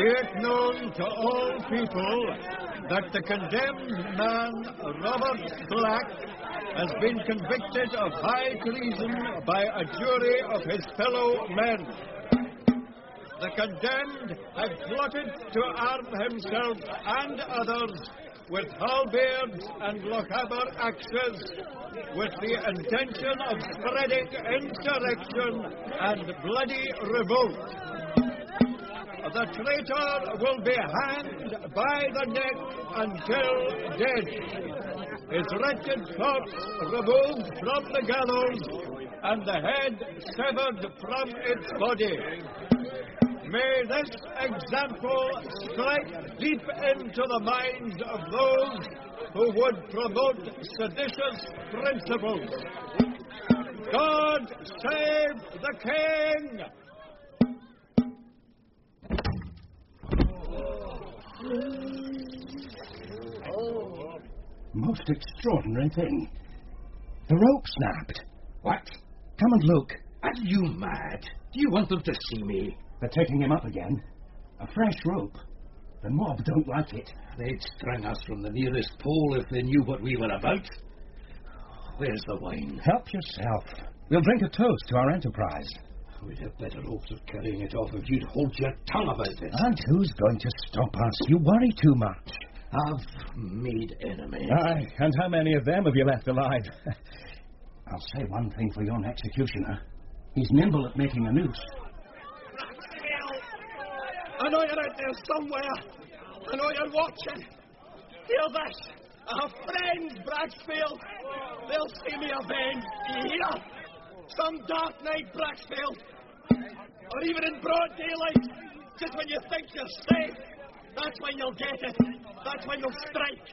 Be it known to all people that the condemned man, Robert Black, has been convicted of high treason by a jury of his fellow men. The condemned had plotted to arm himself and others with halberds and Lochaber axes, with the intention of spreading insurrection and bloody revolt. The traitor will be hanged by the neck until dead, his wretched corpse removed from the gallows, and the head severed from its body. May this example strike deep into the minds of those who would promote seditious principles. God save the King! Most extraordinary thing. The rope snapped. What? Come and look. Are you mad? Do you want them to see me? They're taking him up again. A fresh rope. The mob don't like it. They'd string us from the nearest pole if they knew what we were about. Where's the wine? Help yourself. We'll drink a toast to our enterprise. We'd have better hopes of carrying it off if you'd hold your tongue about it. And who's going to stop us? You worry too much. I've made enemies. Aye, and how many of them have you left alive? I'll say one thing for yon executioner. He's nimble at making a noose. I know you're out there somewhere. I know you're watching. Hear this. I have friends, Braxfield. They'll see me avenged. Do you hear? Some dark night, Braxfield. Or even in broad daylight. Just when you think you're safe. That's when you'll get it. That's when you'll strike.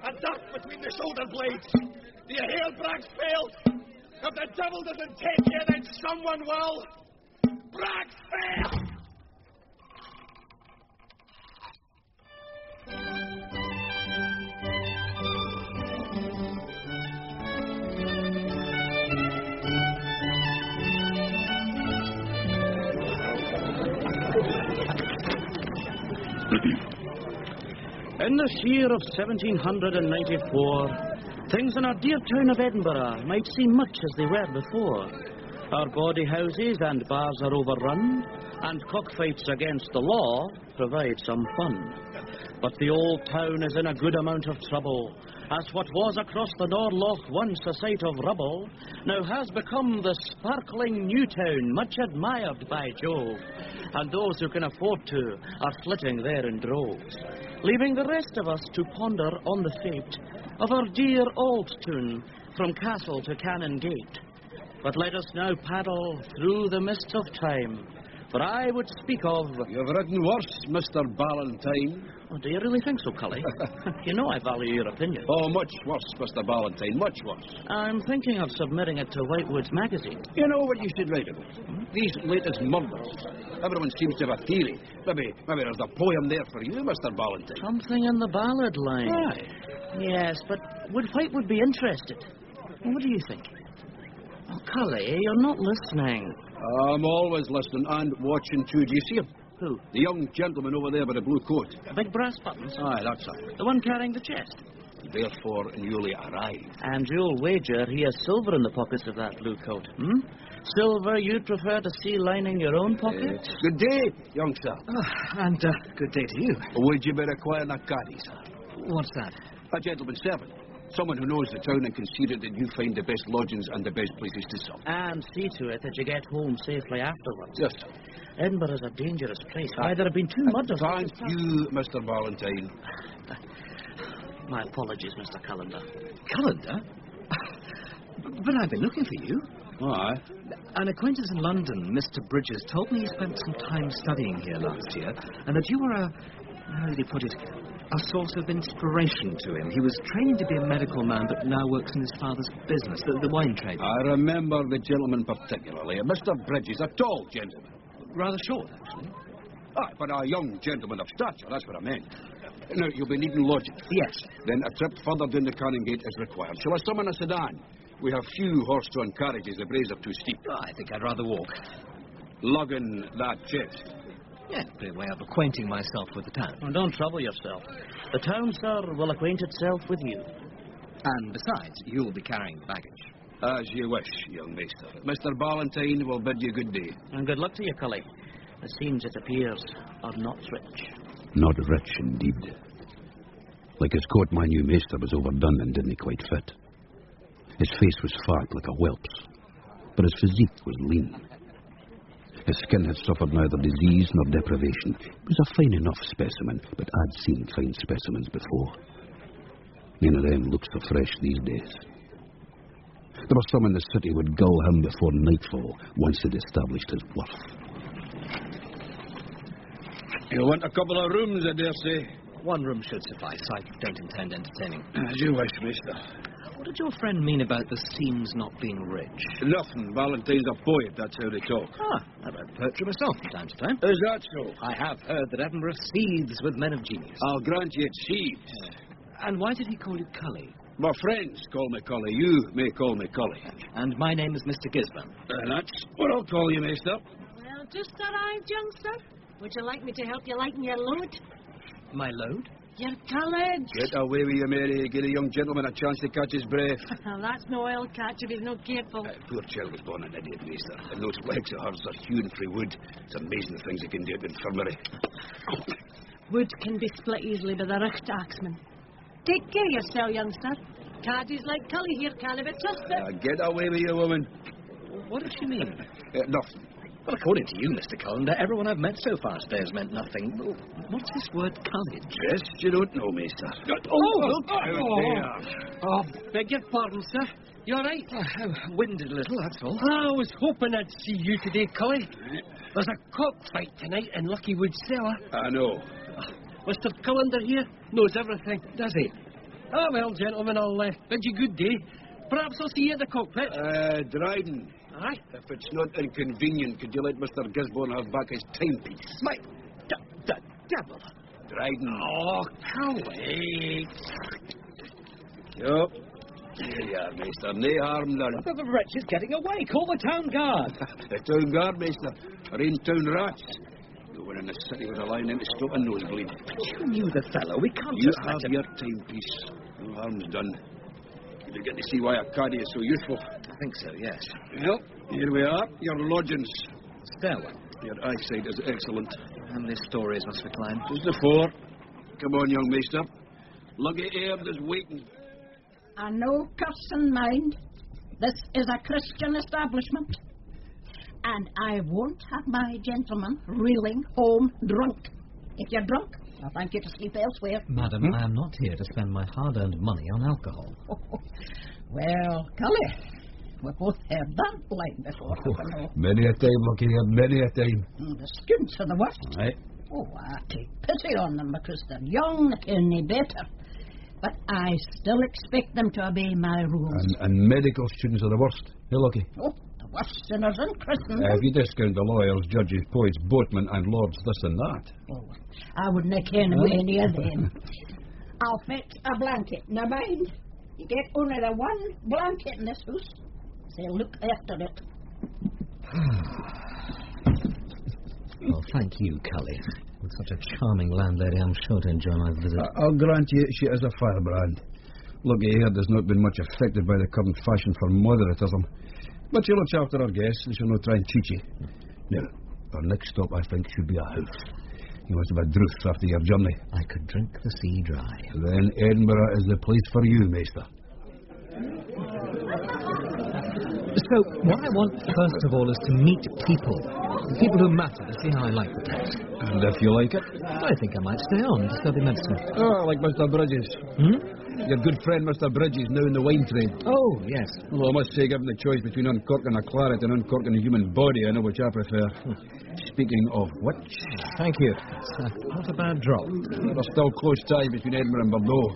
A duck between the shoulder blades. Do you hear, Braxfield? If the devil doesn't take you, then someone will. Braxfield! In this year of 1794, things in our dear town of Edinburgh might seem much as they were before. Our bawdy houses and bars are overrun, and cockfights against the law provide some fun. But the old town is in a good amount of trouble, as what was across the Norloch once a sight of rubble, now has become the sparkling new town, much admired by Jove, and those who can afford to are flitting there in droves, leaving the rest of us to ponder on the fate of our dear old town from castle to cannon gate. But let us now paddle through the mists of time, for I would speak of... You've written worse, Mr. Ballantyne. Oh, do you really think so, Cully? You know I value your opinion. Oh, much worse, Mr. Ballantyne, much worse. I'm thinking of submitting it to Whitewood's magazine. You know what you should write about? These latest murders. Everyone seems to have a theory. Maybe there's a poem there for you, Mr. Ballantyne. Something in the ballad line. Aye. Yes, but would Whitewood be interested? What do you think? Oh, Cully, you're not listening. I'm always listening and watching too. Do you see him? Who? The young gentleman over there with the blue coat. Big brass buttons? Aye, that's it. The one carrying the chest? Therefore, newly arrived. And you'll wager he has silver in the pockets of that blue coat, Silver you'd prefer to see lining your own pockets? Good day, young sir. And good day to you. Would you be requiring a caddy, sir? What's that? A gentleman's servant. Someone who knows the town and can see to it that you find the best lodgings and the best places to sup. And see to it that you get home safely afterwards. Yes, sir. Edinburgh is a dangerous place. Why, there have been 2 murders. Thank you, Mr. Ballantyne. My apologies, Mr. Callender. Callender? But I've been looking for you. Aye. An acquaintance in London, Mr. Bridges, told me you spent some time studying here last year, and that you were how did he put it, a source of inspiration to him. He was training to be a medical man, but now works in his father's business, the wine trade. I remember the gentleman particularly, Mr. Bridges, a tall gentleman. Rather short, actually. Aye, but a young gentleman of stature, that's what I meant. Now, you'll be needing lodging. Yes. Then a trip further down the Cannon Gate is required. Shall I summon a sedan? We have few horse-drawn carriages. The braes are too steep. Oh, I think I'd rather walk. Lugging that chest. Yeah, pretty way of acquainting myself with the town. Oh, don't trouble yourself. The town, sir, will acquaint itself with you. And besides, you'll be carrying the baggage. As you wish, young maester. Mr. Ballantyne will bid you good day. And good luck to you, Cully. The scenes, it appears, are not rich. Not rich, indeed. Like his coat, my new maester was overdone and didn't quite fit. His face was fat like a whelp's, but his physique was lean. His skin had suffered neither disease nor deprivation. He was a fine enough specimen, but I'd seen fine specimens before. None of them looked so fresh these days. There were some in the city would gull him before nightfall, once he'd established his worth. You want a couple of rooms, I dare say? One room should suffice. I don't intend entertaining. As you wish, mister. What did your friend mean about the seams not being rich? Nothing. Valentine's a poet, that's how they talk. I read poetry myself from time to time. Is that so? I have heard that Edinburgh seethes with men of genius. I'll grant you it seeds. And why did he call you Cully? My friends call me Cully. You may call me Cully. And my name is Mr. Gisborne. That's what I'll call you, maester. Well, just arrived, youngster. Would you like me to help you lighten your load? My load? Your college. Get away with you, Mary. Give a young gentleman a chance to catch his breath. That's no oil catch if he's not careful. Poor child was born an idiot, maester. And those legs of hers are hewn through wood. It's amazing the things he can do at the infirmary. Wood can be split easily by the richt axeman. Take care of yourself, youngster. Caddies like Cully here can't be trusted. Get away with you, woman. What does she mean? Nothing. Well, according to you, Mr. Callender, everyone I've met so far today has meant nothing. What's this word college? Yes, you don't know, maester. Oh, beg your pardon, sir. You all right? Winded a little, that's all. I was hoping I'd see you today, Cully. There's a cockfight tonight in Luckywood Cellar. I know. Mr. Cullender here knows everything. Does he? Well, gentlemen, I'll bid you good day. Perhaps I'll see you at the cockpit. Dryden. Aye? If it's not inconvenient, could you let Mr. Gisborne have back his timepiece? The devil. Dryden. Oh, Cully. Yup. Here you are, maester. Nae harm done. The wretch is getting away. Call the town guard. The town guard, maester. Are in town rats. No one in the city was allowing him to stop a nosebleed. But you knew the fellow. We can't You just have let him... your timepiece. No harm's done. You get to see why a caddy is so useful. I think so, yes. Well, here we are. Your lodgings. Stairway. Your eyesight is excellent. And this story must be climbed. Just the four. Come on, young maester. Lucky Aird is waiting. And no cursing mind. This is a Christian establishment. And I won't have my gentleman reeling home drunk. If you're drunk, I'll thank you to sleep elsewhere. Madam, I am not here to spend my hard-earned money on alcohol. Well, Cully, we both heard that line before. Many a time, Lucky Aird, many a time. The students are the worst. Aye. Oh, I take pity on them because they're young and they better. But I still expect them to obey my rules. And medical students are the worst. Hey, Lucky. Oh, the worst sinners in Christendom. If you discount the lawyers, judges, poets, boatmen, and lords, this and that. Oh, I wouldn't ken any of them. I'll fetch a blanket. Now mind, you get only the one blanket in this house. So look after it. Well, thank you, Cully. With such a charming landlady, I'm sure to enjoy my visit. I'll grant you she is a firebrand. Lucky Aird has not been much affected by the current fashion for moderatism. But she looks after her guests and she'll not try and cheat you. Now, our next stop, I think, should be a house. You must have a drouth after your journey. I could drink the sea dry. Then Edinburgh is the place for you, maester. So, what I want, first of all, is to meet people. People who matter, to see how I like the place. And if you like it? I think I might stay on to study medicine. Oh, like Mr. Bridges. Your good friend Mr. Bridges, now in the wine trade. Oh, yes. Well, I must say, given the choice between uncorking a claret and uncorking a human body, I know which I prefer. Speaking of which... Thank you. It's not a bad drop. There's still close ties between Edinburgh and Bordeaux.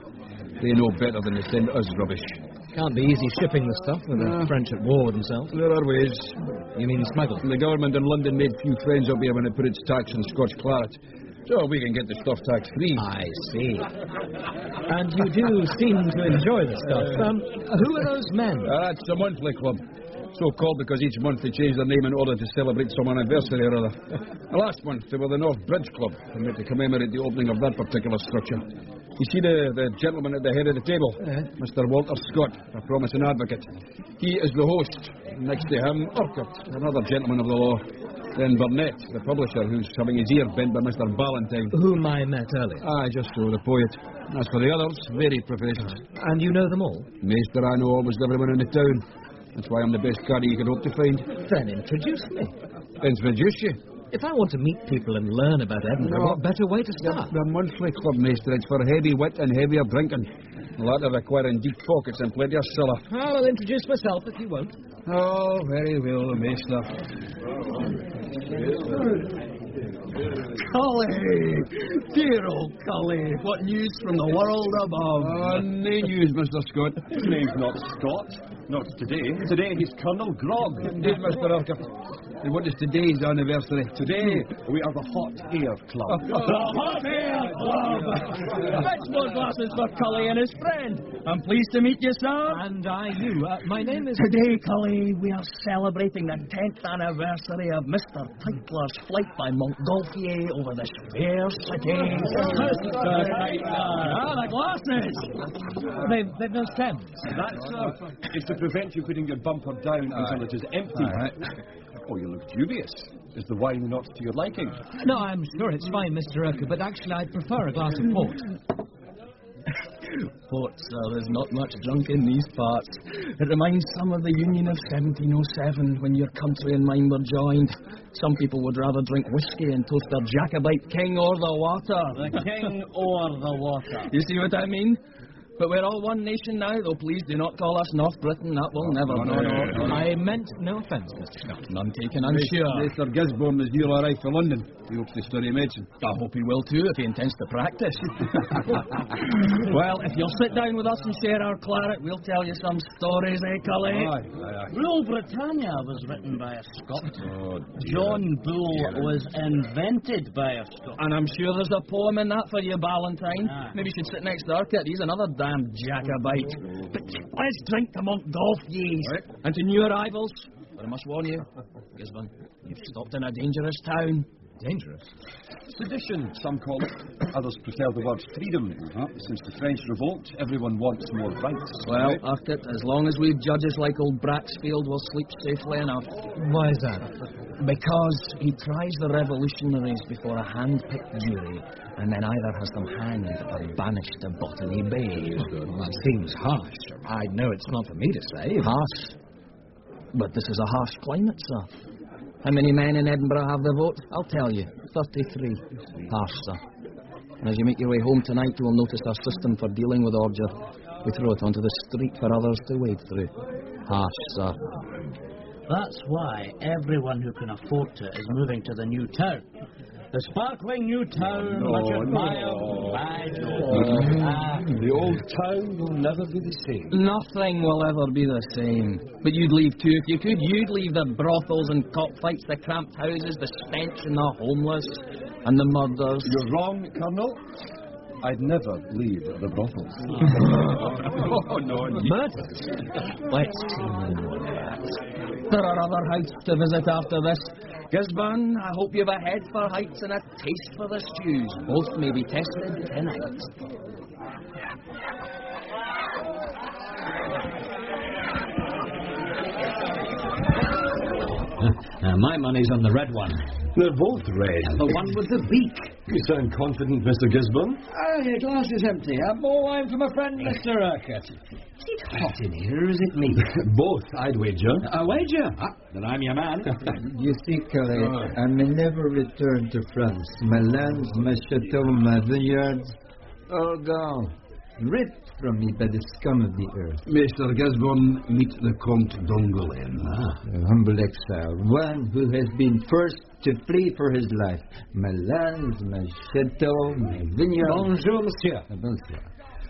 They know better than to send us rubbish. Can't be easy shipping the stuff with the French at war with themselves. There are ways. You mean smuggled? The government in London made few friends up here when it put its tax on Scotch claret. So we can get the stuff tax-free. I see. And you do seem to enjoy the stuff. Who are those men? It's the monthly club. So called because each month they change their name in order to celebrate some anniversary or other. Last month they were the North Bridge Club, and made to commemorate the opening of that particular structure. You see the gentleman at the head of the table, Mr. Walter Scott, a promising advocate. He is the host. Next to him, Urquhart, another gentleman of the law. Then Burnett, the publisher, who's having his ear bent by Mr. Ballantyne. Whom I met earlier. Just so, the poet. As for the others, very professional. And you know them all? Maester, I know almost everyone in the town. That's why I'm the best caddy you could hope to find. Then introduce me. Introduce you? If I want to meet people and learn about Edinburgh, what better way to start? The monthly club, Maester. It's for heavy wit and heavier drinking. The latter requiring deep pockets and plenty of siller. I'll introduce myself if you won't. Oh, very well, Maester. Cully! Dear old Cully, what news from the world above? No news, Mr. Scott. His name's not Scott. Not today. Today he's Colonel Grog. Indeed, Mr. Urquhart. And what is today's anniversary? Today we are the Hot Air Club. The Hot Air Club! Fetch more glasses for Cully and his friend. I'm pleased to meet you, sir. And you. My name is... Today, Cully, we are celebrating the 10th anniversary of Mr. Tinkler's flight by Montgolfier over this fair city. Mr. Tinkler! The glasses! They've no stems. That's it's to prevent you putting your bumper down until it is empty. Oh, you look dubious. Is the wine not to your liking? No, I'm sure it's fine, Mr. Urquhart, but actually I'd prefer a glass of port. Port, sir, there's not much drunk in these parts. It reminds some of the Union of 1707 when your country and mine were joined. Some people would rather drink whiskey and toast their Jacobite king or the water. The king or the water. You see what I mean? But we're all one nation now, though please do not call us North Britain. That will never do. No. I meant no offence, Mr. Scott. None taken, I'm sure. Mr. Gisborne is newly arrived for London. He hopes to study medicine. I hope he will too, if he intends to practice. Well, if you'll sit down with us and share our claret, we'll tell you some stories, Cully? Aye. Rule Britannia was written by a Scot. John Bull was invented by a Scot. And I'm sure there's a poem in that for you, Ballantyne. Maybe you should sit next to Urquhart. He's another damn Jacobite. But let's drink to Montgolfiers and to new arrivals. But I must warn you, Gisborne, you've stopped in a dangerous town. Dangerous? Sedition, some call it. Others prefer the word freedom. Since the French revolt, everyone wants more rights. Well, Urquhart, as long as we've judges like old Braxfield, we'll sleep safely enough. Why is that? Because he tries the revolutionaries before a hand-picked jury, and then either has them hanged or banished to Botany Bay. That seems harsh. I know it's not for me to say. Harsh? But this is a harsh climate, sir. How many men in Edinburgh have the vote? I'll tell you. 33. Harsh, sir. And as you make your way home tonight, you will notice our system for dealing with ordure. We throw it onto the street for others to wade through. Harsh, sir. That's why everyone who can afford to is moving to the new town. The sparkling new town, much admired by Joe. The old town will never be the same. Nothing will ever be the same. But you'd leave too if you could. You'd leave the brothels and cockfights, the cramped houses, the stench and the homeless, and the murders. You're wrong, Colonel. I'd never leave the brothels. Murders? Let's see more of that. There are other heights to visit after this. Gisborne, I hope you've a head for heights and a taste for the stews. Both may be tested tonight. My money's on the red one. They're both red. The one with the beak. You sound confident, Mr. Gisborne. Your glass is empty. More wine for my friend, Mr. Urquhart. Is it hot in here, or is it me? Both, I'd wager. A wager? Then I'm your man. You see, Cully, I may never return to France. My lands, my chateau, my vineyards, all gone. Ripped from me by the scum of the earth. Mr. Gisborne, meet the Comte d'Angoulême. A humble exile, one who has been forced to flee for his life. My lands, my chateau, my vineyards. Bonjour, monsieur. Bonjour.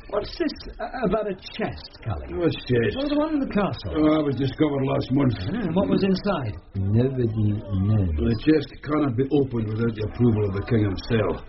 What's this about a chest, Cully? What's chest? Oh, the one in the castle. It was discovered last month. What was inside? Nobody knows. The chest cannot be opened without the approval of the king himself.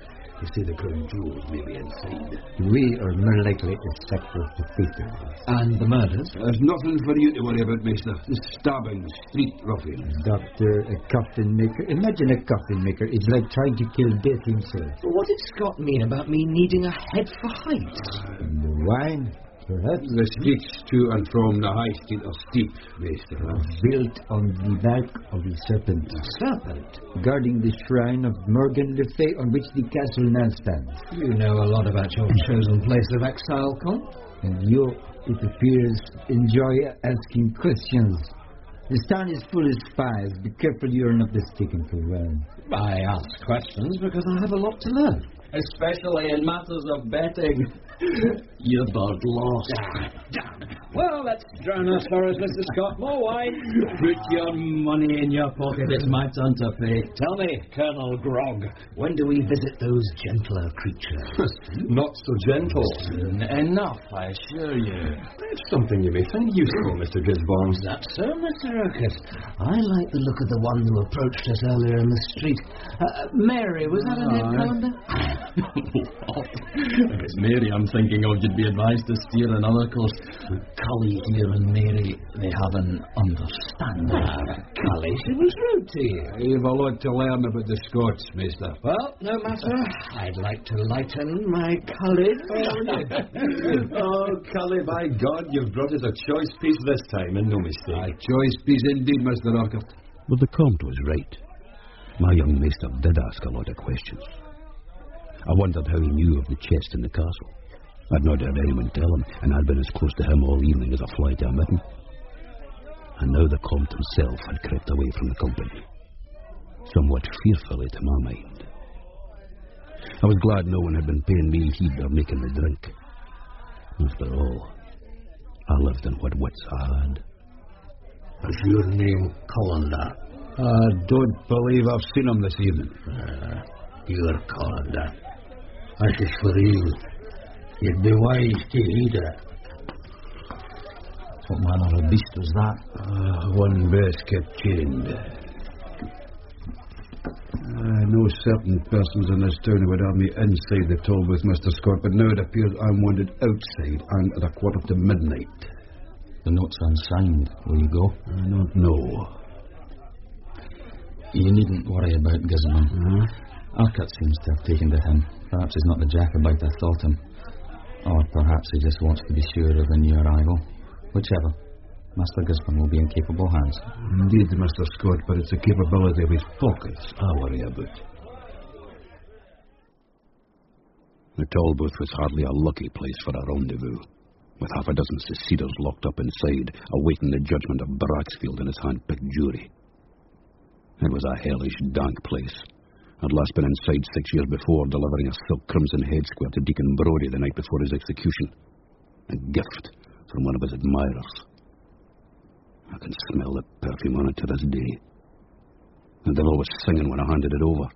You say the crown jewels may be inside. We are more likely a sector of the theatre. And the murders? There's nothing for you to worry about, mister. The stabbing, street ruffians. Doctor, a coffin maker. Imagine a coffin maker is like trying to kill death himself. What did Scott mean about me needing a head for height? The wine, perhaps. The streets to and from the high street are steep, mister. Built on the back of the Serpent. Serpent? Guarding the shrine of Morgan Le Fay on which the castle now stands. You know a lot about your chosen place of exile, Con. And you, it appears, enjoy asking questions. This town is full of spies. Be careful you are not mistaken for one. I ask questions because I have a lot to learn. Especially in matters of betting. You're both lost. Well, let's drown our sorrows, Mr. Scott. More wine. Put your money in your pocket. It's my turn to pay. Tell me, Colonel Grog, When do we visit those gentler creatures? Not so gentle. Enough, I assure you. It's something you may find useful, Mr. Gisborne. Is that so, Mr. Urquhart? I like the look of the one who approached us earlier in the street. Mary, was that her name, Calendar? If it's Mary I'm thinking of, you'd be advised to steer another course. Cully here and Mary, they have an understanding. Cully, she was rude to you. You've a lot to learn about the Scots, mister. Well, no matter. I'd like to lighten my Cully. Oh, Cully, by God, you've brought us a choice piece this time, and no mistake. A choice piece indeed, Mr. Urquhart. But the Comte was right. My young maester did ask a lot of questions. I wondered how he knew of the chest in the castle. I'd not heard anyone tell him, and I'd been as close to him all evening as a fly to a mitten. And now the Comte himself had crept away from the company, somewhat fearfully to my mind. I was glad no one had been paying me heed or making me drink. After all, I lived on what wits I had. Is your name Colander? I don't believe I've seen him this evening. You're Colander. That is for you. You'd be wise to heed it. What manner of beast was that? One best kept chained. I know certain persons in this town who would have me inside the toll booth, Mr. Scott, but now it appears I'm wanted outside and at midnight. The note's unsigned. Will you go? I don't know. You needn't worry about Gisborne. Urquhart seems to have taken to him. Perhaps he's not the Jacobite I thought him. Or perhaps he just wants to be sure of a new arrival. Whichever. Master Gisborne will be in capable hands. Indeed, Mr. Scott, but it's the capability of his pockets I worry about. The toll booth was hardly a lucky place for a rendezvous, with half a dozen seceders locked up inside, awaiting the judgment of Braxfield and his hand-picked jury. It was a hellish, dank place. I'd last been inside 6 years before, delivering a silk crimson head square to Deacon Brodie the night before his execution. A gift from one of his admirers. I can smell the perfume on it to this day. The devil was singing when I handed it over.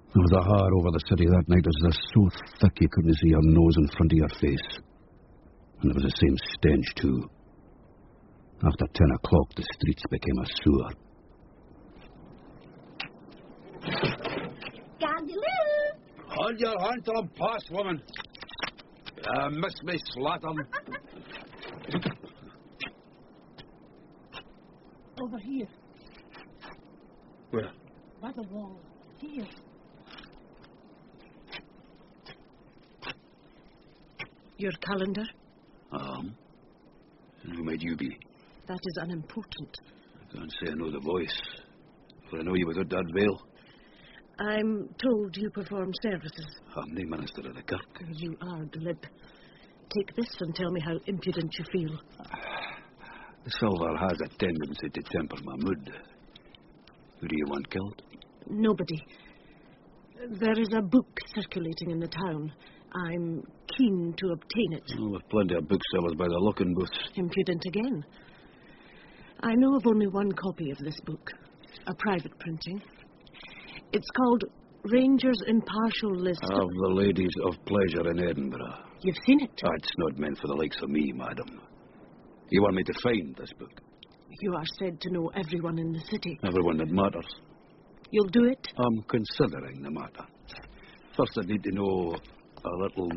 There was a hair over the city that night as was so thick you couldn't see your nose in front of your face. And there was the same stench, too. After 10 o'clock, the streets became a sewer. Hold your hand to him, pass, woman. Miss me, slattern. Over here. Where? By the wall. Here. Your calendar? Who might you be? That is unimportant. I can't say I know the voice, for I know you without that veil. I'm told you perform services. I'm the minister of the kirk. You are glib. Take this and tell me how impudent you feel. The silver has a tendency to temper my mood. Who do you want killed? Nobody. There is a book circulating in the town. I'm keen to obtain it. Oh, with plenty of booksellers by the looking booths. Impudent again. I know of only one copy of this book. A private printing. It's called Ranger's Impartial List Of the Ladies of Pleasure in Edinburgh. You've seen it? It's not meant for the likes of me, madam. You want me to find this book? You are said to know everyone in the city. Everyone that matters. You'll do it? I'm considering the matter. First, I need to know a little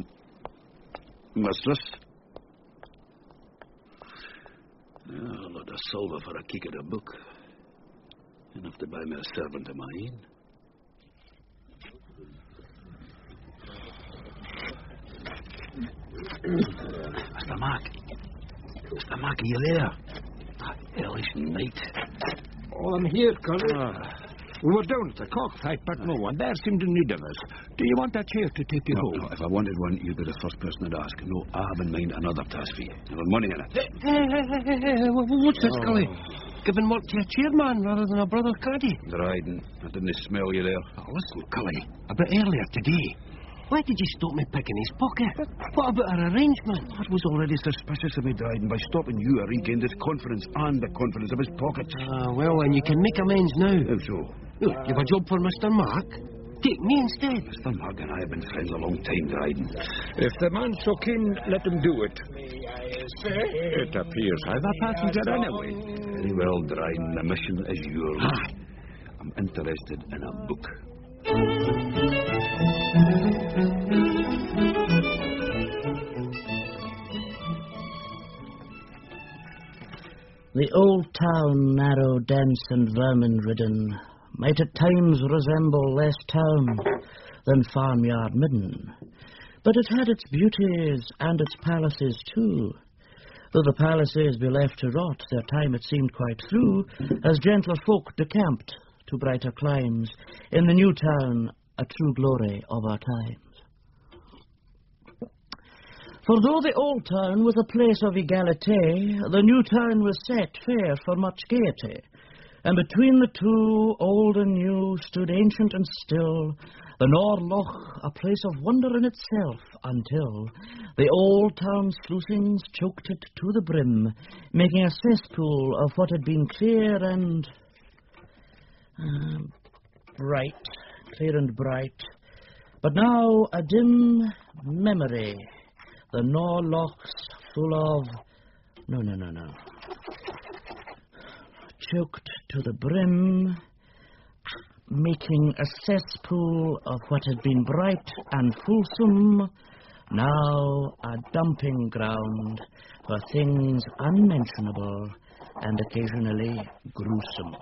mistress. A lot of silver for a kick at a book. Enough to buy me a servant of my own. Mr. Mark, are you there? Hellish night. Oh, I'm here, Colonel. We were down at the cockfight, but no one there seemed in need of us. Do you want a chair to take you home? No, if I wanted one, you'd be the first person I'd ask. No, I have in mind another task for you. There's money in it. Hey, what's this, Cully? Giving work to a chairman rather than a brother caddy? Dryden, I didn't smell you there. Oh, listen, Cully, a bit earlier today. Why did you stop me picking his pocket? What about our arrangement? I was already suspicious of me, Dryden. By stopping you, I regained his confidence and the confidence of his pockets. Well, then you can make amends now. How so? Look, you've a job for Mr. Mark. Take me instead. Mr. Mark and I have been friends a long time, Dryden. If the man's so keen, let him do it. It appears I've a passenger anyway. Very well, Dryden. The mission is yours. I'm interested in a book. The old town, narrow, dense, and vermin-ridden, might at times resemble less town than farmyard midden. But it had its beauties and its palaces too. Though the palaces be left to rot, their time it seemed quite through, as gentler folk decamped to brighter climes, in the new town, a true glory of our times. For though the old town was a place of egalite, the new town was set fair for much gaiety. And between the two, old and new, stood ancient and still, the Norloch, a place of wonder in itself, until the old town's sluicings choked it to the brim, making a cesspool of what had been clear and bright, clear and bright, but now a dim memory. The Norloch's full of... No. Choked to the brim, making a cesspool of what had been bright and fulsome, now a dumping ground for things unmentionable and occasionally gruesome.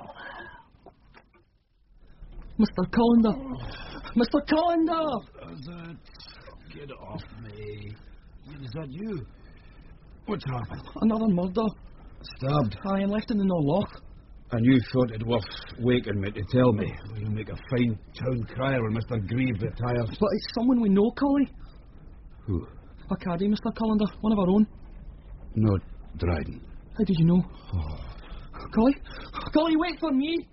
Mr. Colander! Mr. Colander! Get off me. Is that you? What's happened? Another murder. Stabbed. Aye, and left in the Norloch. And you thought it worth waking me to tell me. You'll make a fine town crier when Mr. Grieve retires. But it's someone we know, Collie. Who? A caddy, Mr. Colander. One of our own. No, Dryden. How did you know? Collie? Collie, wait for me!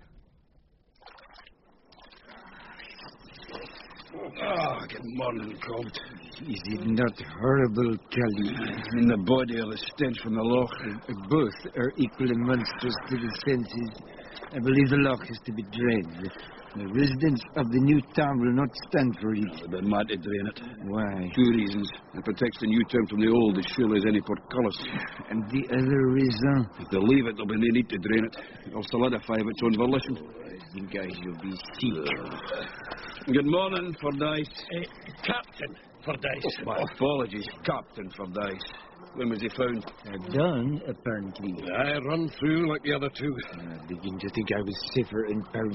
Good morning, Colt. Is it not horrible, Cully? In the body or the stench from the loch? Both are equally monstrous to the senses. I believe the loch is to be dreaded. The residents of the new town will not stand for it. They've been mad to drain it. Why? 2 reasons. It protects the new town from the old as surely as any portcullis. And the other reason? If they leave it, there'll be no need to drain it. It'll solidify of its own volition. I think I shall be sick. Good morning, Fordyce. Captain Fordyce. My apologies, Captain Fordyce. When was he found? Done, apparently. I run through like the other two. I begin to think I was safer in Paris.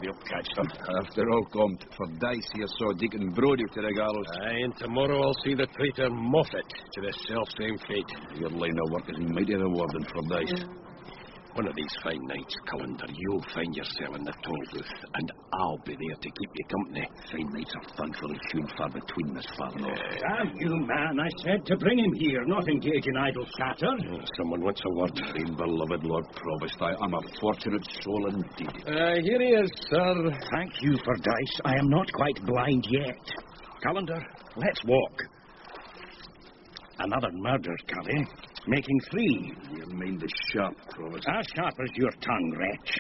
We'll catch them. After all, Comte, Fordyce here saw Deacon Brodie to the gallows. Aye, and tomorrow I'll see the traitor Moffat to the self-same fate. Your line of work is mighty rewarding, Fordyce. One of these fine nights, Colander, you'll find yourself in the toll booth, and I'll be there to keep you company. Fine nights are thankfully few and far between, Miss Farlow. You man, I said to bring him here, not engage in idle chatter. Someone wants a word. Dear beloved Lord Provost, I'm a fortunate soul indeed. Here he is, sir. Thank you, Fordyce. I am not quite blind yet. Colander, let's walk. Another murder, Cully. Making 3. Your mind is sharp, Provost. As sharp as your tongue, wretch.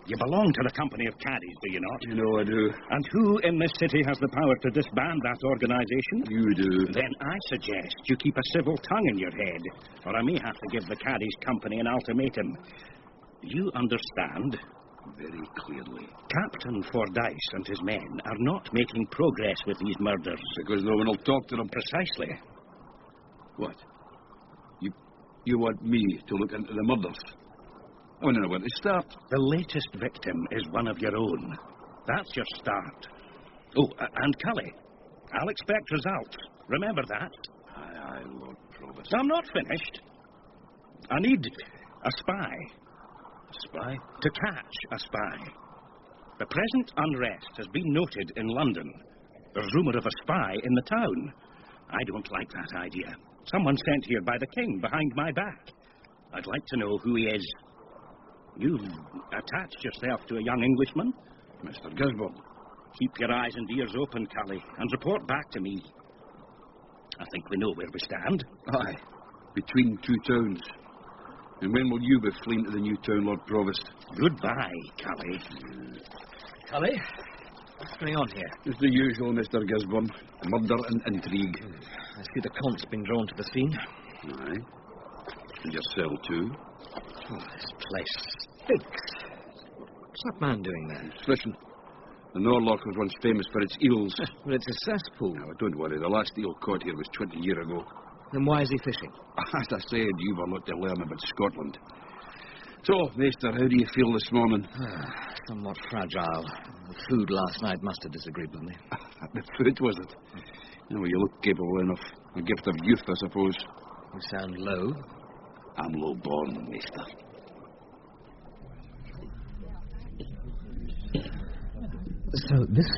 You belong to the company of caddies, do you not? You know I do. And who in this city has the power to disband that organization? You do. Then I suggest you keep a civil tongue in your head, or I may have to give the caddies company an ultimatum. You understand? very clearly. Captain Fordyce and his men are not making progress with these murders. Because no one will talk to them. Precisely. What? You want me to look into the murders? I don't know where to start. The latest victim is one of your own. That's your start. Oh, and Cully, I'll expect results. Remember that. Aye, Lord Provost. I'm not finished. I need a spy. A spy? To catch a spy. The present unrest has been noted in London. There's rumour of a spy in the town. I don't like that idea. Someone sent here by the king behind my back. I'd like to know who he is. You've attached yourself to a young Englishman. Mr. Gisborne. Keep your eyes and ears open, Cully, and report back to me. I think we know where we stand. Aye, between two towns. And when will you be fleeing to the new town, Lord Provost? Goodbye, Cully. Cully, what's going on here? It's the usual, Mr. Gisborne. Murder and intrigue. I see the Comte's been drawn to the scene. Aye. And your cell, too. Oh, this place stinks. What's that man doing there? Fishing. The Norloch was once famous for its eels. Well, it's a cesspool. Now, don't worry. The last eel caught here was 20 years ago. Then why is he fishing? As I said, you've a lot to learn about Scotland. So, Maester, how do you feel this morning? Somewhat fragile. The food last night must have disagreed with me. The food, was it? Well, you look capable enough. A gift of youth, I suppose. You sound low. I'm low-born, Maester. So, this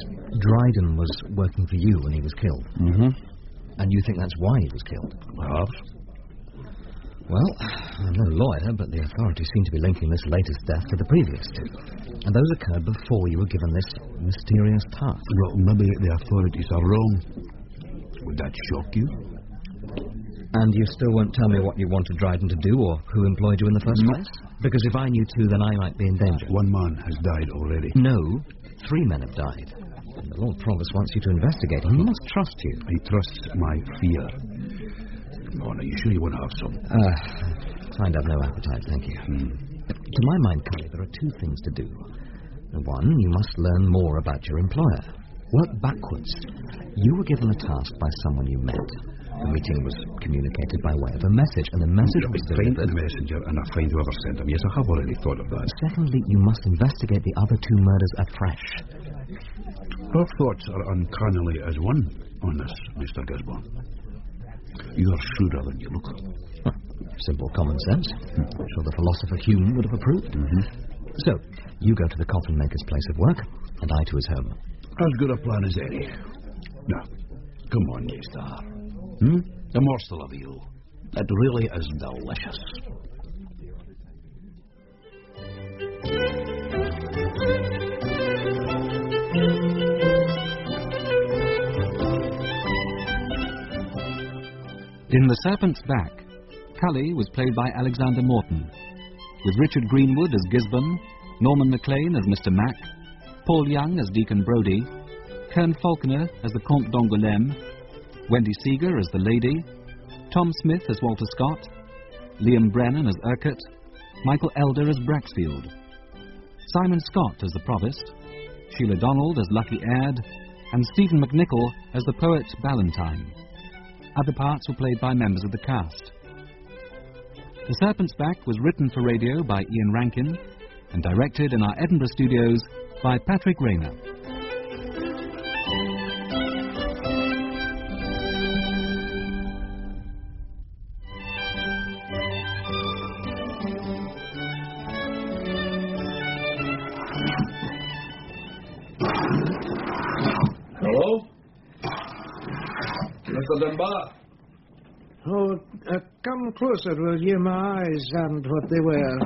Dryden was working for you when he was killed? Mm-hmm. And you think that's why he was killed? Perhaps. Well, I'm no lawyer, but the authorities seem to be linking this latest death to the previous two. And those occurred before you were given this mysterious task. Well, maybe the authorities are wrong. Would that shock you? And you still won't tell me what you wanted Dryden to do or who employed you in the first place? Because if I knew too, then I might be in danger. One man has died already. No, 3 men have died. And the Lord Provost wants you to investigate. He must trust you. He trusts my fear. Come on, are you sure you want to have some? I'd have no appetite, thank you. To my mind, Cully, there are two things to do. One, you must learn more about your employer. Work backwards. You were given a task by someone you met. The meeting was communicated by way of a message, and the message was delivered... Find the messenger, and I'll find whoever sent him. Yes, I have already thought of that. Secondly, you must investigate the other two murders afresh. Our thoughts are uncannily as one on this, Mr. Gisborne. You're shrewder than you look. Simple common sense. I'm sure the philosopher Hume would have approved. So, you go to the coffin maker's place of work, and I to his home. As good a plan as any. Now, come on, Maester. A morsel of eel. It really is delicious. In The Serpent's Back, Cully was played by Alexander Morton, with Richard Greenwood as Gisborne, Norman MacLean as Mr. Mac, Paul Young as Deacon Brodie, Kern Falconer as the Comte d'Angoulême, Wendy Seeger as the Lady, Tom Smith as Walter Scott, Liam Brennan as Urquhart, Michael Elder as Braxfield, Simon Scott as the Provost, Sheila Donald as Lucky Aird, and Stephen McNichol as the poet Ballantyne. Other parts were played by members of the cast. The Serpent's Back was written for radio by Ian Rankin and directed in our Edinburgh studios by Patrick Rayner. Hello? Mr. Dunbar? Oh, come closer, will you? My eyes aren't what they were.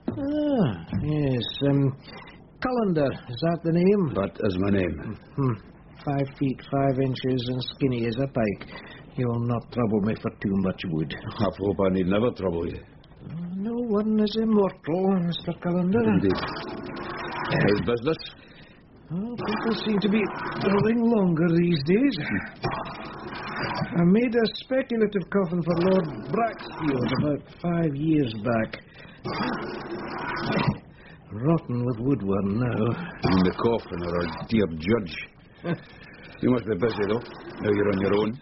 Ah, yes, Cullender, is that the name? That is my name. 5 feet 5 inches and skinny as a pike. You'll not trouble me for too much wood. I hope I need never trouble you. No one is immortal, Mr. Cullender. Indeed. How's business? Oh, people seem to be living longer these days. I made a speculative coffin for Lord Braxfield about 5 years back. rotten with woodworm now. In the coffin or our dear judge. You must be busy, though. Now you're on your own.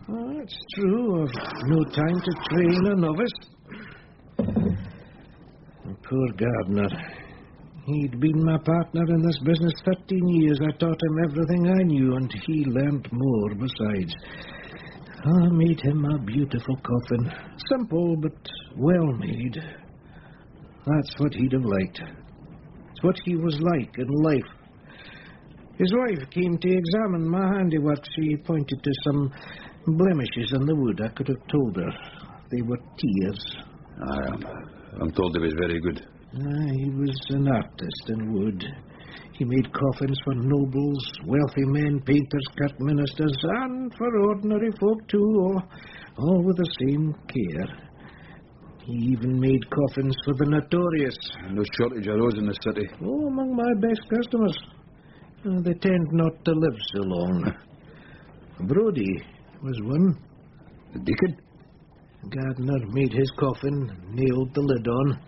Oh, that's true. I've no time to train a novice. Poor Gardner. He'd been my partner in this business 13 years. I taught him everything I knew, and he learned more besides. I made him a beautiful coffin. Simple, but well made. That's what he'd have liked. It's what he was like in life. His wife came to examine my handiwork. She pointed to some blemishes in the wood. I could have told her. They were tears. I'm told he was very good. He was an artist in wood. He made coffins for nobles, wealthy men, painters, cut ministers, and for ordinary folk too, all with the same care. He even made coffins for the notorious. No shortage of those in the city. Oh, among my best customers. They tend not to live so long. Brodie was one. The deacon? Gardner made his coffin, nailed the lid on.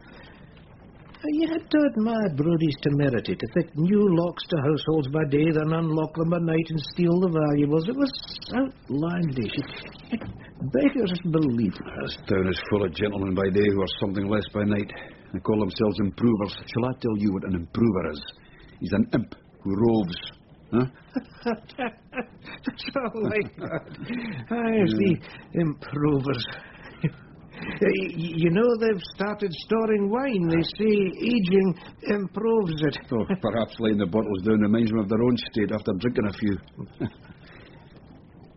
You had taught my Brodie's temerity to fit new locks to households by day, then unlock them by night and steal the valuables. It was outlandish. It beggars belief. This town is full of gentlemen by day who are something less by night. They call themselves improvers. Shall I tell you what an improver is? He's an imp who roves. Huh? That's all like that. I see improvers. You know, they've started storing wine. They say aging improves it. Oh, perhaps laying the bottles down reminds them of their own state after drinking a few.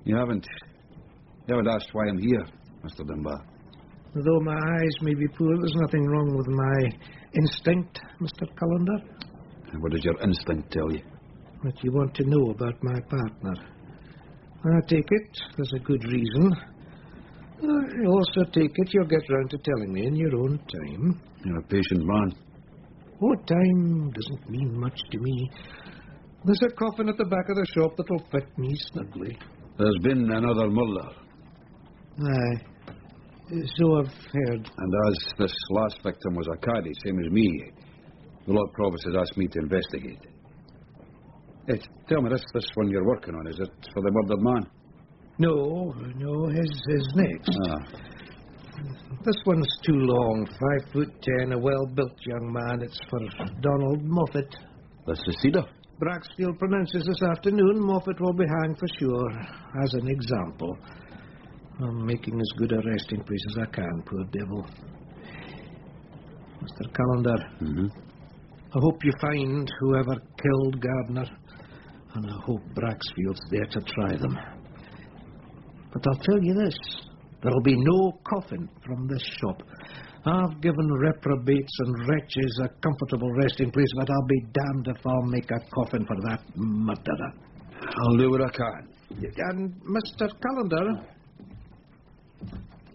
You haven't asked why I'm here, Mr. Dunbar. Though my eyes may be poor, there's nothing wrong with my instinct, Mr. Cullender. And what does your instinct tell you? What you want to know about my partner. I take it there's a good reason. I also take it you'll get round to telling me in your own time. You're a patient man. Oh, time doesn't mean much to me. There's a coffin at the back of the shop that'll fit me snugly. There's been another murder. Aye. So I've heard. And as this last victim was a caddy, same as me, the Lord Provost has asked me to investigate. Hey, tell me, this one you're working on, is it for the murdered man? No, his next. This one's too long. 5'10", a well-built young man. It's for Donald Moffat. That's the cedar. Braxfield pronounces this afternoon Moffat will be hanged for sure, as an example. I'm making as good a resting place as I can, poor devil. Mr. Cullender, I hope you find whoever killed Gardner, and I hope Braxfield's there to try them. But I'll tell you this, there'll be no coffin from this shop. I've given reprobates and wretches a comfortable resting place, but I'll be damned if I'll make a coffin for that murderer. I'll do what I can. And Mr. Cullender,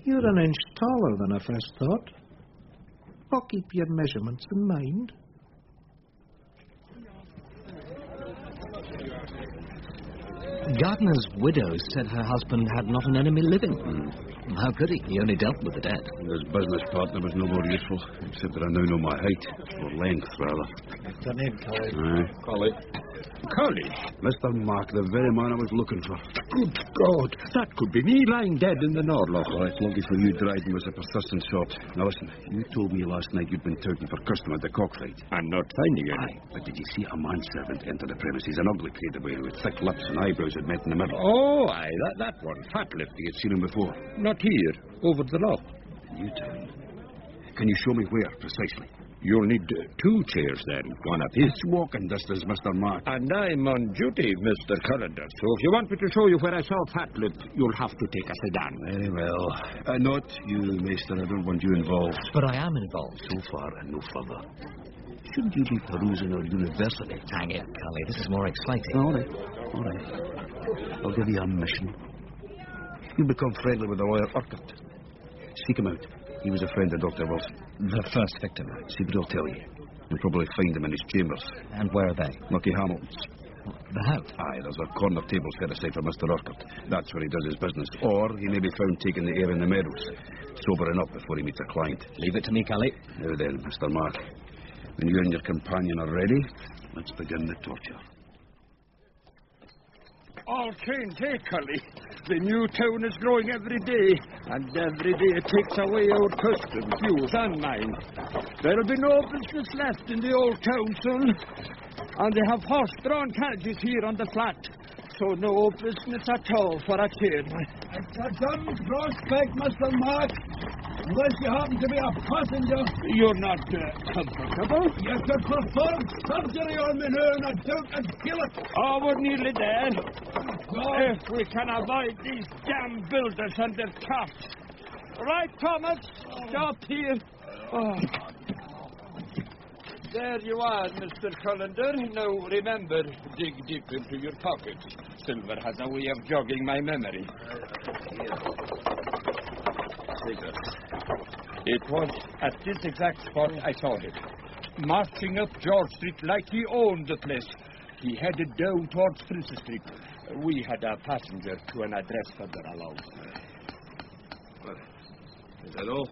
you're an inch taller than I first thought. I'll keep your measurements in mind. Gardner's widow said her husband had not an enemy living. How could he? He only dealt with the dead. His business partner was no more useful, except that I now know my height, or length, rather. What's your name, Collie? Aye. Collie. Collie? Mr. Mark, the very man I was looking for. Good God, that could be me lying dead in the Norloch. Oh, it's lucky for you Dryden was a persistent sort. Now listen, you told me last night you'd been touting for custom at the cockfight. I'm not finding it. Aye, but did you see a manservant enter the premises? An ugly creature boy with thick lips and eyebrows that met in the middle. Oh, aye, that one, fat-lipped. You had seen him before? Not here, over the loch. You tell me. Can you show me where, precisely? You'll need 2 chairs then, one apiece. It's walking distance, Mr. Mark. And I'm on duty, Mr. Cullender, so if you want me to show you where I saw Fatlip, you'll have to take a sedan. Very well. Not you, Maester. I don't want you involved. But I am involved. So far and no further. Shouldn't you be perusing our university? Hang it, Cully. This is more exciting. All right. I'll give you a mission. You become friendly with the lawyer Urquhart. Seek him out. He was a friend of Dr. Wilson. The first victim. See what he'll tell you. You'll probably find him in his chambers. And where are they? Lucky Hamilton's. The house? Aye, there's a corner table set aside for Mr. Urquhart. That's where he does his business. Or he may be found taking the air in the meadows, sobering up before he meets a client. Leave it to me, Cully. Now then, Mr. Mark. When you and your companion are ready, let's begin the torture. All change, eh, Cully? The new town is growing every day, and every day it takes away our customs, yours and mine. There'll be no business left in the old town soon, and they have horse-drawn carriages here on the flat, so no business at all for a change. It's a dumb prospect, Mr. Mark, unless you happen to be a passenger. You're not comfortable? You could perform surgery on me now and I doubt I'd kill it. Oh, we're nearly there. If we can avoid these damn builders and their carts. Right, Thomas? Stop here. Oh. There you are, Mr. Cullender. Now, remember, dig deep into your pockets. Silver has a way of jogging my memory. It was at this exact spot I saw him, marching up George Street like he owned the place. He headed down towards Princess Street. We had a passenger to an address further along. Is that all?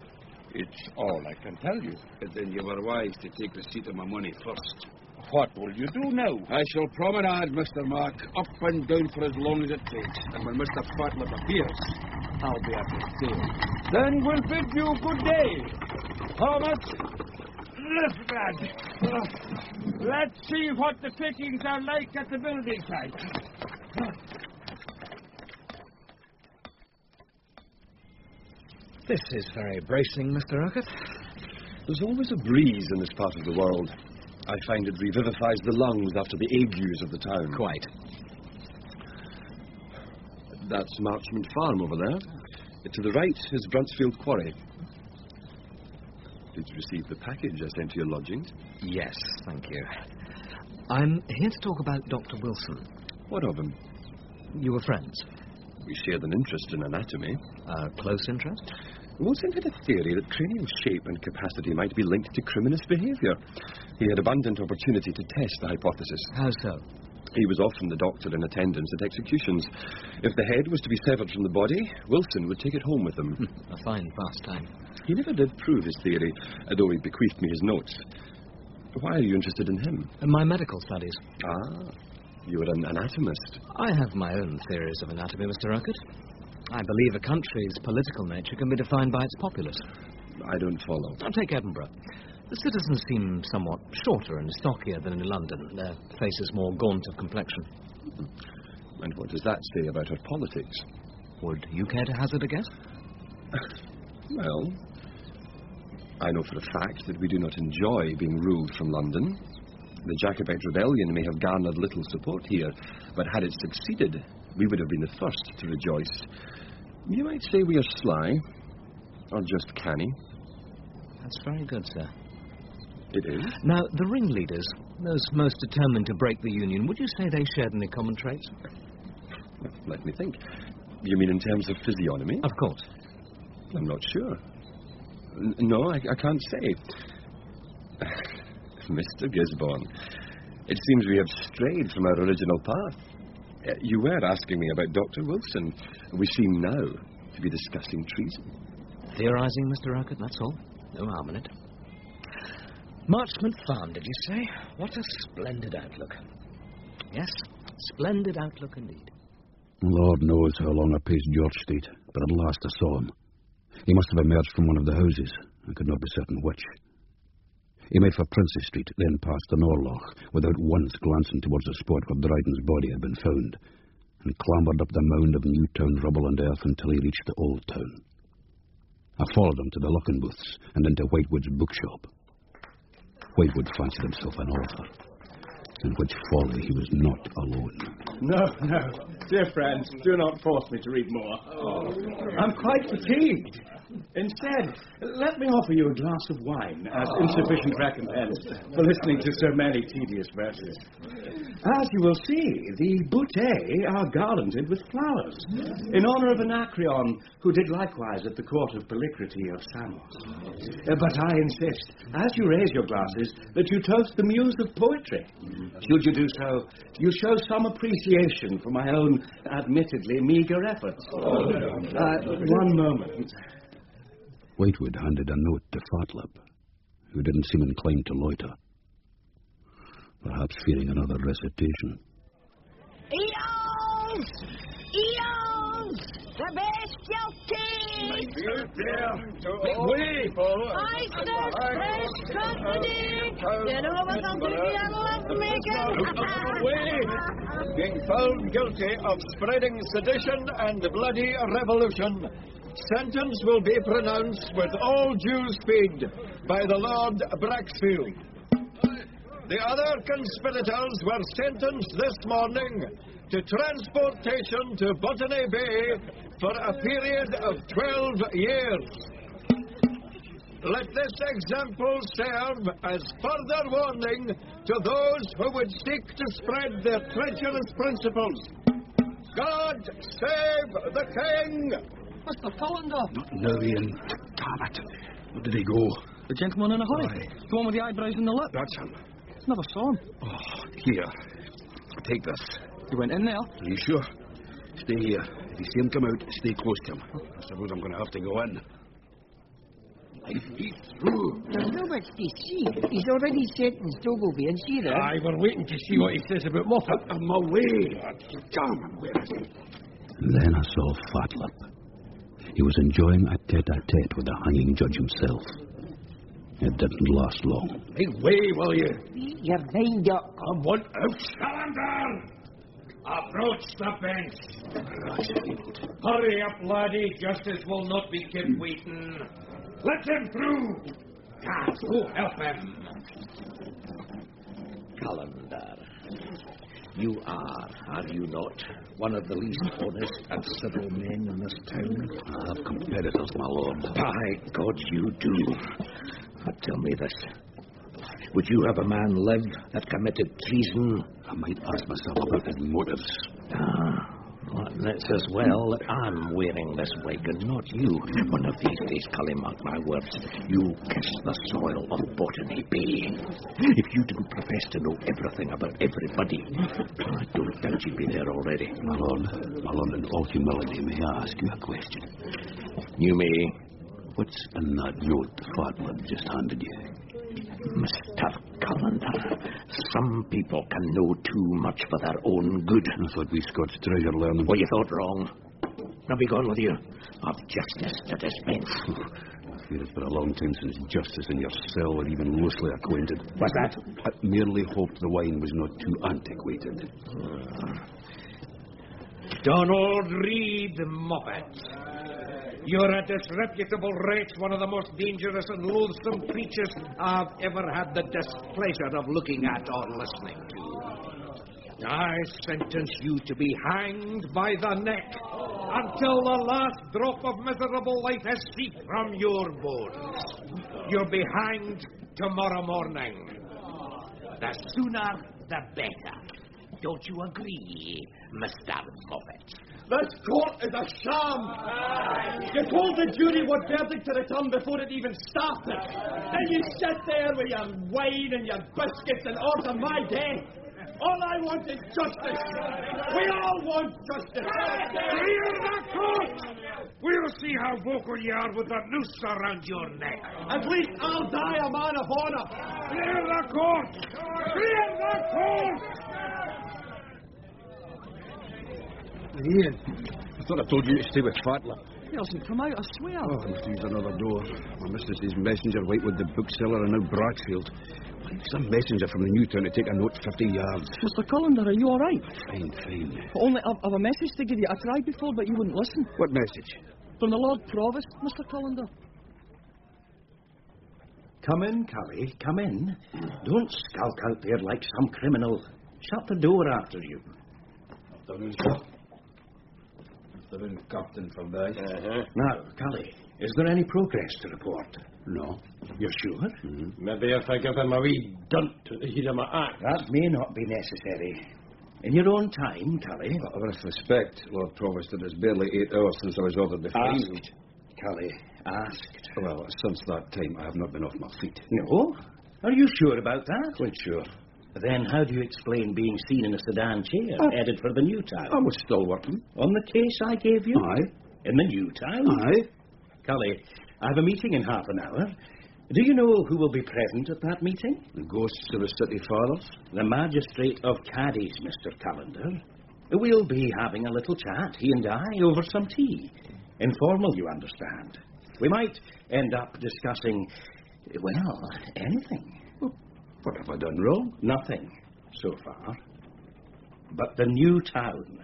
It's all I can tell you. Then you were wise to take receipt of my money first. What will you do now? I shall promenade, Mr. Mark, up and down for as long as it takes. And when Mr. Fatlip appears, I'll be at his tail. Then we'll bid you good day. Thomas, lift, lad. Let's see what the pickings are like at the building site. This is very bracing, Mr. Urquhart. There's always a breeze in this part of the world. I find it revivifies the lungs after the agues of the town. Quite. That's Marchmont Farm over there. To the right is Bruntsfield Quarry. Did you receive the package I sent to your lodgings? Yes, thank you. I'm here to talk about Dr. Wilson. What of him? You were friends? We shared an interest in anatomy. A close interest? Wilson had a theory that cranial shape and capacity might be linked to criminous behaviour. He had abundant opportunity to test the hypothesis. How so? He was often the doctor in attendance at executions. If the head was to be severed from the body, Wilson would take it home with him. A fine pastime. He never did prove his theory, though he bequeathed me his notes. Why are you interested in him? In my medical studies. Ah, you're an anatomist. I have my own theories of anatomy, Mr. Urquhart. I believe a country's political nature can be defined by its populace. I don't follow. Now, take Edinburgh. The citizens seem somewhat shorter and stockier than in London. Their faces more gaunt of complexion. And what does that say about our politics? Would you care to hazard a guess? Well, I know for a fact that we do not enjoy being ruled from London. The Jacobite rebellion may have garnered little support here, but had it succeeded, we would have been the first to rejoice. You might say we are sly, or just canny. That's very good, sir. It is? Now, the ringleaders, those most determined to break the Union, would you say they shared any common traits? Let me think. You mean in terms of physiognomy? Of course. I'm not sure. No, I can't say. Mr. Gisborne, it seems we have strayed from our original path. You were asking me about Dr. Wilson. We seem now to be discussing treason. Theorizing, Mr. Urquhart, that's all. No harm in it. Marchmont Farm, did you say? What a splendid outlook. Yes, splendid outlook indeed. Lord knows how long I paced George Street, but at last I saw him. He must have emerged from one of the houses. I could not be certain which. He made for Princess Street, then passed the Norloch, without once glancing towards the spot where Dryden's body had been found, and clambered up the mound of Newtown rubble and earth until he reached the Old Town. I followed him to the Luckin booths and into Whitewood's bookshop. Whitewood fancied himself an author, in which folly he was not alone. No, dear friends, do not force me to read more. I'm quite fatigued. Instead, let me offer you a glass of wine as insufficient recompense for listening to so many tedious verses. As you will see, the bouteilles are garlanded with flowers, in honor of Anacreon, who did likewise at the court of Polycrates of Samos. But I insist, as you raise your glasses, that you toast the muse of poetry. Should you do so, you show some appreciation for my own admittedly meagre efforts. One moment. Whitewood handed a note to Fatlip, who didn't seem inclined to loiter. perhaps fearing another recitation. Eels! Eels! The bestial team! Make way! Oysters, fresh company! Then over something Being found guilty of spreading sedition and bloody revolution, sentence will be pronounced with all due speed by the Lord Braxfield. The other conspirators were sentenced this morning to transportation to Botany Bay for a period of 12 years. Let this example serve as further warning to those who would seek to spread their treacherous principles. God save the King! Mr. Callender! Not now, Ian. Damn it. Where did he go? The gentleman in a hurry. Aye. The one with the eyebrows and the lip. That's him. Never saw him. Oh, here. Take this. He went in there. Are you sure? Stay here. If you see him come out, stay close to him. I suppose I'm going to have to go in. He's through. There's no much to see. He's already sentenced Ogilvy and Shearer. Aye, we're waiting to see what he says about Moffat. I'm away. Damn him, where is he? Then I saw Fatlip. He was enjoying a tete-a-tete with the hanging judge himself. It didn't last long. Make way, will you? You're lined up. Come on out. Callender! Approach the bench. Hurry up, laddie. Justice will not be kept waiting. Let him through. Can't go help him. Callender, you are you not, one of the least honest and civil men in this town? I have competitors, my lord. By God, you do. But tell me this. Would you have a man live that committed treason? I might ask myself about his motives. Well, it's as well that I'm wearing this wig and not you. One of these days, Cully, mark my words, you kiss the soil of Botany Bay. If you didn't profess to know everything about everybody, I don't doubt you'd be there already. My lord, in all humility, may I ask you a question? You may. What's in that note the Fatlip just handed you? Mr. Callender, some people can know too much for their own good. I thought we Scots treasure learning. Well, you thought wrong. Now be gone with you. I've justice to dispense. I fear it's been a long time since justice and your cell were even loosely acquainted. What's that? I merely hoped the wine was not too antiquated. Donald Reed Moffat. You're a disreputable wretch, one of the most dangerous and loathsome creatures I've ever had the displeasure of looking at or listening to. I sentence you to be hanged by the neck until the last drop of miserable life has seeped from your bones. You'll be hanged tomorrow morning. The sooner, the better. Don't you agree, Mr. Moffat? This court is a sham. You told the jury what verdict to return before it even started. And you sit there with your wine and your biscuits and order my death. All I want is justice. We all want justice. Clear the court! We'll see how vocal you are with the noose around your neck. At least I'll die a man of honor. Clear the court! Clear the court! Ian, I thought I told you to stay with Fatlip. He hasn't come out, I swear. Oh, I must use another door. My mistress's messenger, Whitewood the bookseller, and now Braxfield. Some messenger from the new town to take a note 50 yards. Mr. Callender, are you all right? Fine. Only I've a message to give you. I tried before, but you wouldn't listen. What message? From the Lord Provost, Mr. Callender. Come in, Cully, come in. Don't skulk out there like some criminal. Shut the door after you. Afternoon, Captain, for that. Now, Cully, is there any progress to report? No. You're sure? Maybe if I give him a wee dunt to the heat of my axe. That may not be necessary. In your own time, Cully. With respect, Lord Provost, it is barely 8 hours since I was ordered before you. Asked, Cully, asked. Well, since that time, I have not been off my feet. No? Are you sure about that? Quite sure. Then how do you explain being seen in a sedan chair, headed for the new town? I was still working. On the case I gave you? Aye. In the new town? Aye. Cully, I have a meeting in half an hour. Do you know who will be present at that meeting? The ghosts of the city fathers? The magistrate of Caddies, Mr. Callender. We'll be having a little chat, he and I, over some tea. Informal, you understand. We might end up discussing, well, anything. What have I done wrong? Nothing, so far. But the new town.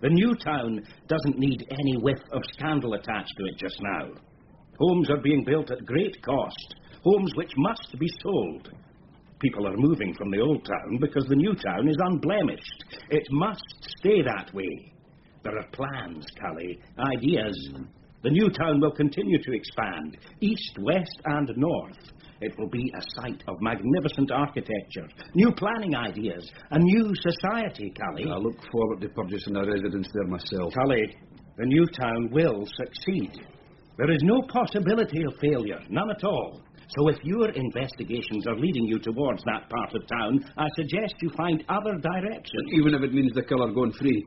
The new town doesn't need any whiff of scandal attached to it just now. Homes are being built at great cost. Homes which must be sold. People are moving from the old town because the new town is unblemished. It must stay that way. There are plans, Cully, ideas. The new town will continue to expand, east, west, and north. It will be a site of magnificent architecture, new planning ideas, a new society, Cully. I look forward to purchasing a residence there myself. Cully, the new town will succeed. There is no possibility of failure, none at all. So if your investigations are leading you towards that part of town, I suggest you find other directions. Even if it means the killer going free.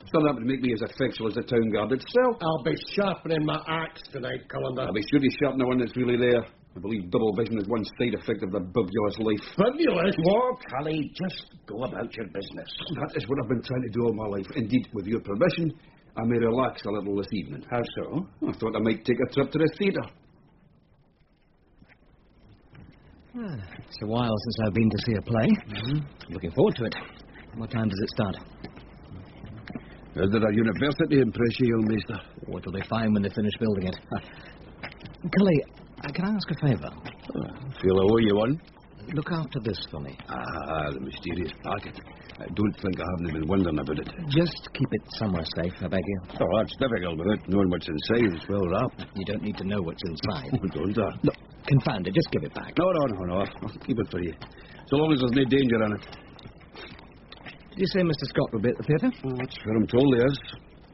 Still, that would make me as effectual as the town guard itself. I'll be sharpening my axe tonight, Callender. I'll be sure to sharpen the one that's really there. I believe double vision is one side effect of the bubulous life. Bubulous? Whoa, Cully, just go about your business. That is what I've been trying to do all my life. Indeed, with your permission, I may relax a little this evening. How so? I thought I might take a trip to the theatre. It's a while since I've been to see a play. Looking forward to it. What time does it start? Is there a university in Prussia, young master? What will they find when they finish building it? Cully, can I ask a favour? Feel I owe you one. Look after this for me. The mysterious packet. I don't think I haven't been wondering about it. Just keep it somewhere safe, I beg you. Oh, that's difficult without knowing what's inside. It's well wrapped. You don't need to know what's inside. Oh, don't I? Look, confound it, just give it back. No. I'll keep it for you. So long as there's no danger in it. Did you say Mr. Scott will be at the theatre? Oh, that's where I'm told he is.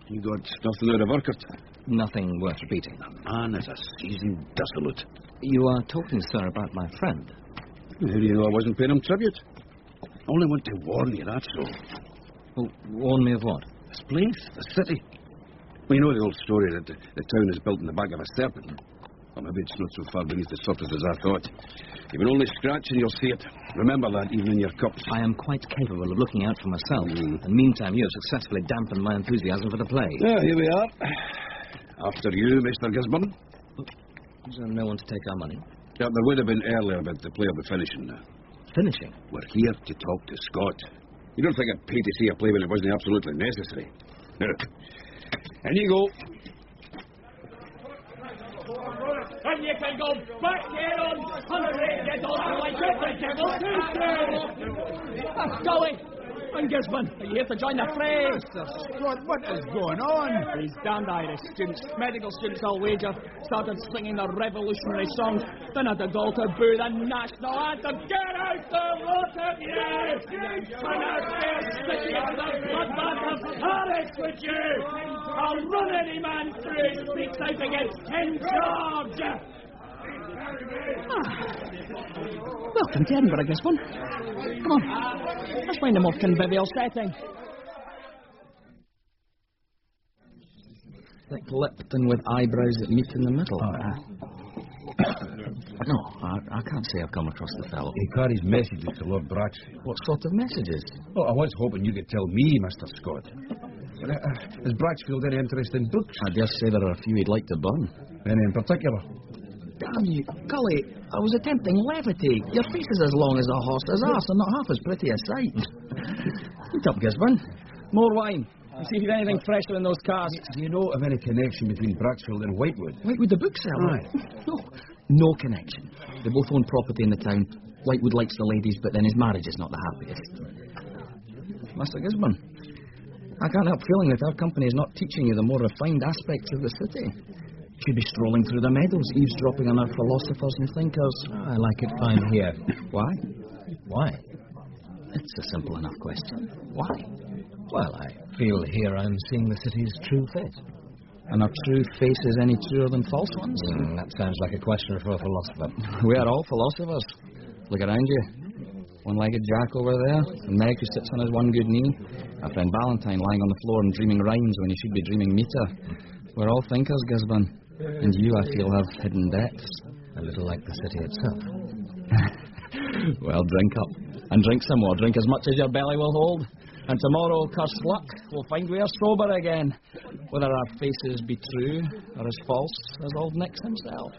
He got nothing out of Urquhart. Nothing worth repeating. The man is a seasoned dissolute. You are talking, sir, about my friend. How do you know I wasn't paying him tribute? I only want to warn you, that's all. Well, warn me of what? This place, the city. Well, you know the old story that the town is built in the back of a serpent. Well, maybe it's not so far beneath the surface as I thought. You can only scratch and you'll see it. Remember that, even in your cups. I am quite capable of looking out for myself. And meantime, you have successfully dampened my enthusiasm for the play. Yeah, here we are. After you, Mr. Gisborne. Is there no one to take our money? Yeah, there would have been earlier, but the play will be finishing now. Finishing? We're here to talk to Scott. You don't think I'd pay to see a play when it wasn't absolutely necessary? And you go. And you can go back here on Sunday, get on like the devil. Golly, and Gisborne, are you here to join the fray? Mr. Scott, what is going on? These damned Irish students, medical students, I'll wager, started singing the revolutionary songs, then had the goal to boo the national anthem. Get out the lot of you! And I'll city of the bloodbath of Paris with you! I'll run any man through who speaks out against King George! Welcome to Edinburgh, Gisborne. Come on, let's find a more convivial setting. Thick-lipped and with eyebrows that meet in the middle. No, I can't say I've come across the fellow. He carries messages to Lord Braxfield. What sort of messages? Oh, I was hoping you could tell me, Mr. Scott. Has Braxfield any interest in books? I dare say there are a few he'd like to burn. Any in particular? Damn you, Cully, I was attempting levity. Your face is as long as a horse's arse and not half as pretty a sight. Eat up, Gisborne. More wine. And see if you've anything fresher in those casks. Do you know of any connection between Braxfield and Whitewood? Whitewood, the bookseller? Aye. No connection. They both own property in the town. Whitewood likes the ladies, but then his marriage is not the happiest. Master Gisborne, I can't help feeling that our company is not teaching you the more refined aspects of the city. You should be strolling through the meadows, eavesdropping on our philosophers and thinkers. I like it fine here. Why? Why? It's a simple enough question. Why? Well, I feel here I'm seeing the city's true face. And are true faces any truer than false ones? That sounds like a question for a philosopher. We are all philosophers. Look around you. One-legged Jack over there, and Meg who sits on his one good knee, our friend Valentine lying on the floor and dreaming rhymes when he should be dreaming meter. We're all thinkers, Gisborne. And you, I feel, have hidden depths. A little like the city itself. Well, drink up. And drink some more. Drink as much as your belly will hold. And tomorrow, curse luck, we'll find we are sober again. Whether our faces be true or as false as old Nix himself.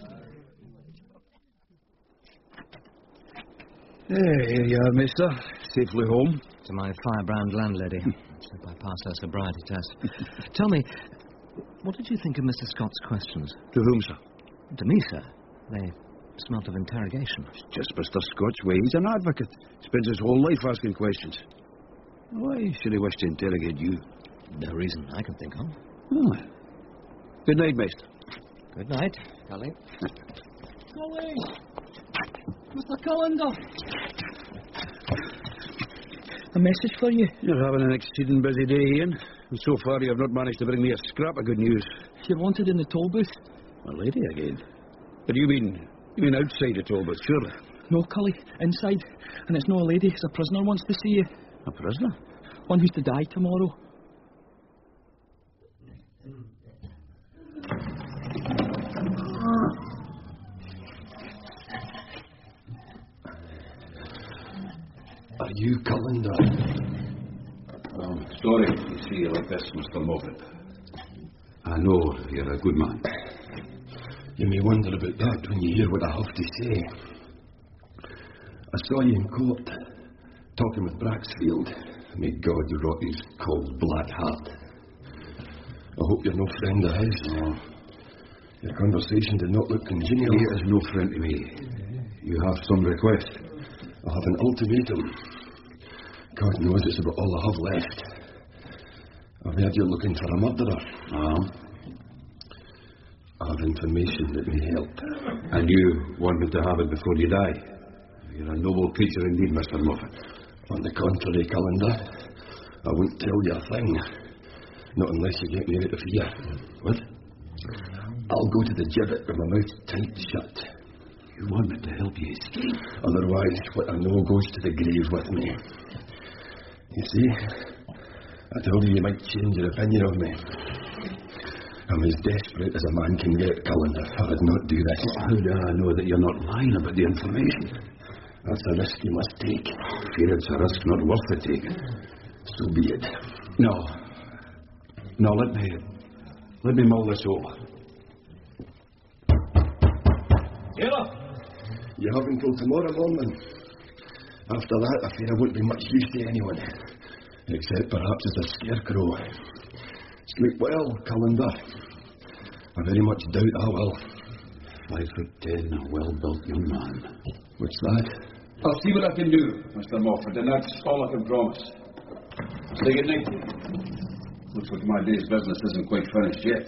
Here you are, mister. Safely home. To my firebrand landlady. Hope I pass her sobriety test. Tell me, what did you think of Mr. Scott's questions? To whom, sir? To me, sir. They smelt of interrogation. It's just Mr. Scott's way. He's an advocate. Spends his whole life asking questions. Why should he wish to interrogate you? No reason I can think of. Oh. Good night, mister. Good night, Cully. Cully! Mr. Callender! A message for you. You're having an exceeding busy day, Ian. And so far you have not managed to bring me a scrap of good news. You're wanted in the toll booth. A lady again? But you mean outside the toll booth, surely? No, Cully, inside. And it's no a lady, it's a prisoner wants to see you. A prisoner? One who's to die tomorrow. Are you Callender? Sorry to see you like this, Mr. Moffat. I know you're a good man. You may wonder about that when you hear what I have to say. I saw you in court, talking with Braxfield. May God rot his cold black heart. I hope you're no friend of his. No. Your conversation did not look congenial. He is no friend to me. You have some request? I have an ultimatum. God knows it's about all I have left. I've heard you're looking for a murderer. I have information that may help. And you want me to have it before you die? You're a noble creature indeed, Mr. Moffat. On the contrary, Callender, I won't tell you a thing. Not unless you get me out of here. What? I'll go to the gibbet with my mouth tight shut. You want me to help you escape? Otherwise, what I know goes to the grave with me. You see, I told you might change your opinion of me. I'm as desperate as a man can get, Callender. I'd not do this. How do I know that you're not lying about the information? That's a risk you must take. Fear it's a risk not worth the taking. So be it. No, let me mull this over. Get up! You have until tomorrow morning. After that, I fear I won't be much use to anyone, except perhaps as a scarecrow. Sleep well, Callender. I very much doubt I will. 5'10", a well-built young man. What's that? I'll see what I can do, Mr. Moffat, and that's all I can promise. Say good night. Looks like my day's business isn't quite finished yet.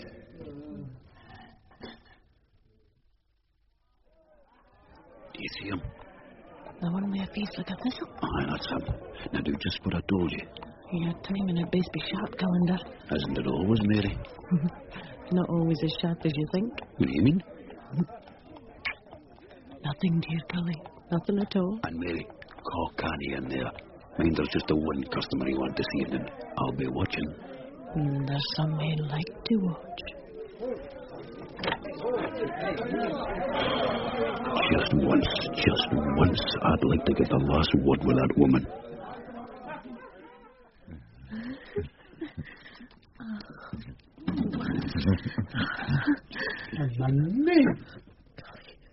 Do you see him? The one with a face like a thistle? Aye, that's him. Now do just what I told you. Your timing had best be sharp, Callender. Isn't it always, Mary? Not always as sharp as you think. What do you mean? Nothing, dear Cully. Nothing at all. And Mary, call Connie in there. Mind there's just the one customer you want this evening. I'll be watching. There's some men like to watch. Just once, I'd like to get the last word with that woman. My name!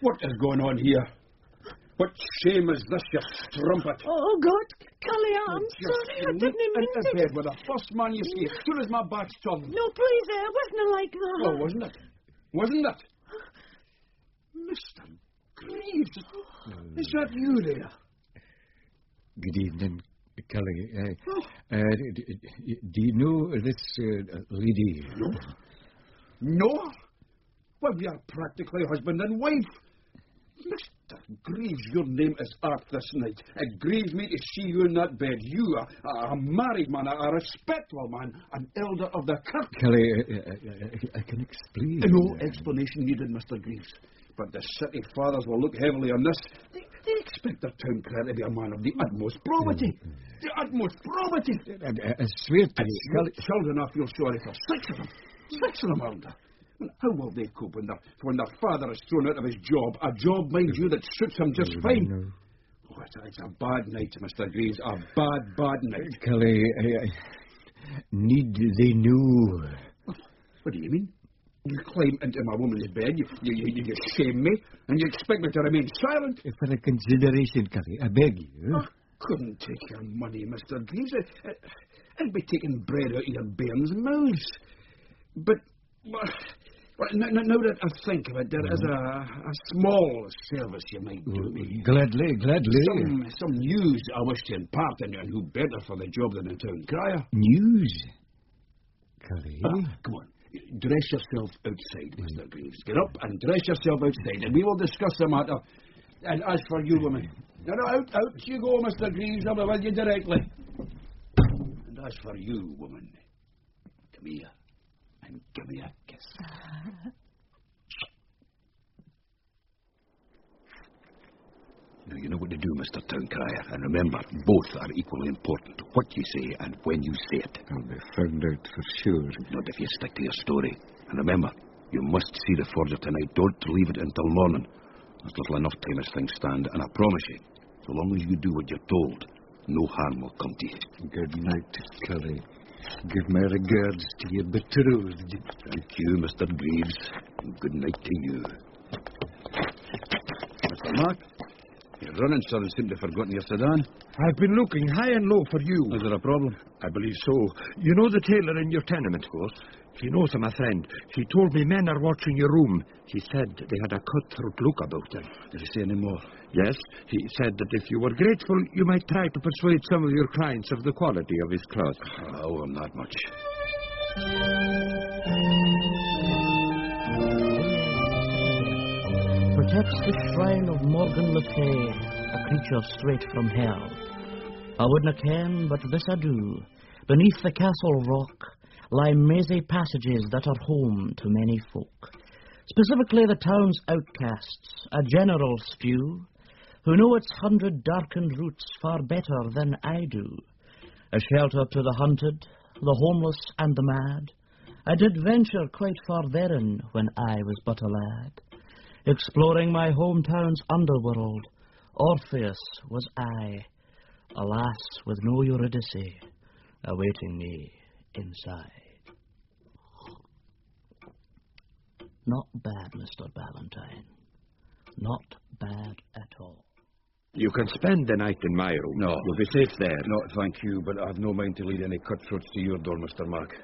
What is going on here? What shame is this, you strumpet? Oh, God, Cully, I'm sorry. I didn't mean into to. bed with the first man you see, as soon as my back's turned. No, please, it wasn't like that. Oh, wasn't it? Wasn't it? Mr. Greaves, is that you there? Good evening, Cully. Do you know this lady? No? Well, we are practically husband and wife. Mr. Greaves, your name is Art this night. It grieves me to see you in that bed. You, a married man, a respectable man, an elder of the kirk. Cully, I can explain. No explanation needed, Mr. Greaves. But the city fathers will look heavily on this. They expect their town clerk to be a man of the utmost probity. The utmost probity. I swear to you, Cully. Children, I feel sorry for. 6 of them, Elder. How will they cope when their father is thrown out of his job? A job, mind you, that suits him just fine. No. Oh, it's a bad night, Mr. Greaves. A bad night. Cully, need they know? What do you mean? You climb into my woman's bed, you shame me, and you expect me to remain silent? For a consideration, Cully, I beg you. I couldn't take your money, Mr. Greaves. I'd be taking bread out of your bairns' mouths. But, now that I think of it, there is a small service you might do me. Gladly. Some news I wish to impart on you, and who better for the job than a town crier? News? Cully? Come on. Dress yourself outside, Mr. Greaves. Get up and dress yourself outside, and we will discuss the matter. And as for you, woman, out you go, Mr. Greaves. I'll be with you directly. And as for you, woman, come here and give me a kiss. Now, you know what to do, Mr. Town Crier. And remember, both are equally important. What you say and when you say it. I'll be found out for sure. Not if you stick to your story. And remember, you must see the forger tonight. Don't leave it until morning. There's little enough time as things stand. And I promise you, so long as you do what you're told, no harm will come to you. Good night, Cully. Give my regards to your betrothed. Thank you, Mr. Greaves. And good night to you. Mr. Mark? Your running servants seem to have forgotten your sedan. I've been looking high and low for you. Is there a problem? I believe so. You know the tailor in your tenement? Of course. He knows him, a friend. He told me men are watching your room. He said they had a cutthroat look about them. Did he say any more? Yes. He said that if you were grateful, you might try to persuade some of your clients of the quality of his cloth. Oh, I'm not much. Protects the shrine of Morgan Le Fay, a creature straight from hell. I wouldna ken, but this I do. Beneath the castle rock lie mazy passages that are home to many folk. Specifically the town's outcasts, a general few, who know its 100 darkened roots far better than I do. A shelter to the hunted, the homeless and the mad. I did venture quite far therein when I was but a lad. Exploring my hometown's underworld, Orpheus was I, alas, with no Eurydice, awaiting me inside. Not bad, Mr. Ballantyne. Not bad at all. You can spend the night in my room. No. You'll be safe there. No, thank you, but I've no mind to lead any cutthroats to your door, Mr. Mark.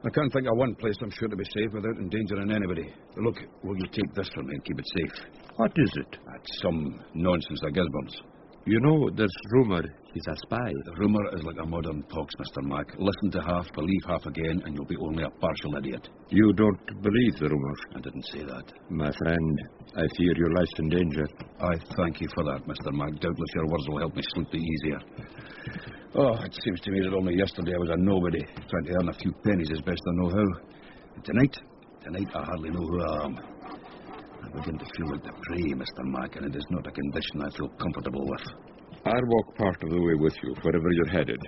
I can't think of one place I'm sure to be safe without endangering anybody. Look, will you take this from me and keep it safe? What is it? That's some nonsense, I guess, Burns. You know, there's rumour he's a spy. The rumour is like a modern pox, Mr. Mac. Listen to half, believe half again, and you'll be only a partial idiot. You don't believe the rumour? I didn't say that. My friend, I fear your life's in danger. I thank you for that, Mr. Mac. Doubtless your words will help me sleep the easier. Oh, it seems to me that only yesterday I was a nobody, trying to earn a few pennies as best I know how. And tonight I hardly know who I am. I begin to feel like the prey, Mr. Mac, and it is not a condition I feel comfortable with. I'll walk part of the way with you, wherever you're headed.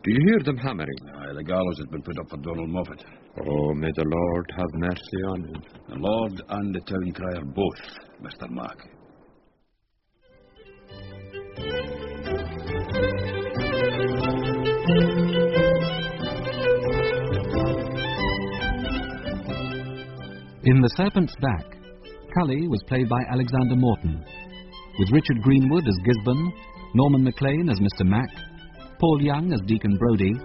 Do you hear them hammering? Aye, the gallows has been put up for Donald Moffat. Oh, may the Lord have mercy on him. The Lord and the town crier both, Mr. Mac. In The Serpent's Back, Cully was played by Alexander Morton, with Richard Greenwood as Gisborne, Norman MacLean as Mr. Mac, Paul Young as Deacon Brodie,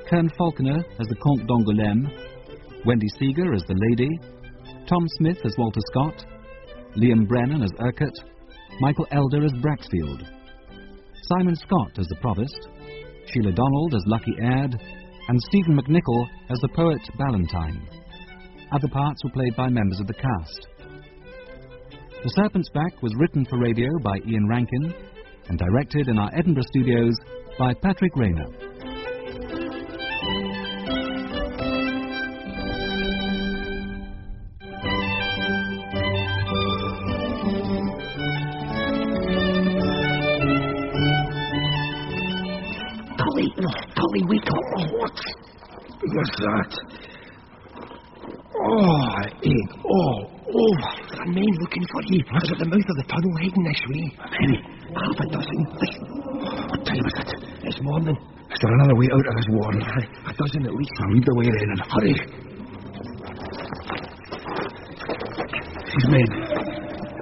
Kern Falconer as the Comte d'Angoulême, Wendy Seeger as the Lady, Tom Smith as Walter Scott, Liam Brennan as Urquhart, Michael Elder as Braxfield, Simon Scott as the Provost, Sheila Donald as Lucky Aird, and Stephen McNichol as the poet Ballantyne. Other parts were played by members of the cast. The Serpent's Back was written for radio by Ian Rankin and directed in our Edinburgh studios by Patrick Rayner. Cully, wake up. What's that? Oh, it ain't all over. The men looking for you. I was at the mouth of the tunnel heading this way. Many, half a dozen. Listen. What time is it? It's morning. Is there another way out of this warren? A dozen at least. I'll lead the way then and hurry. These men.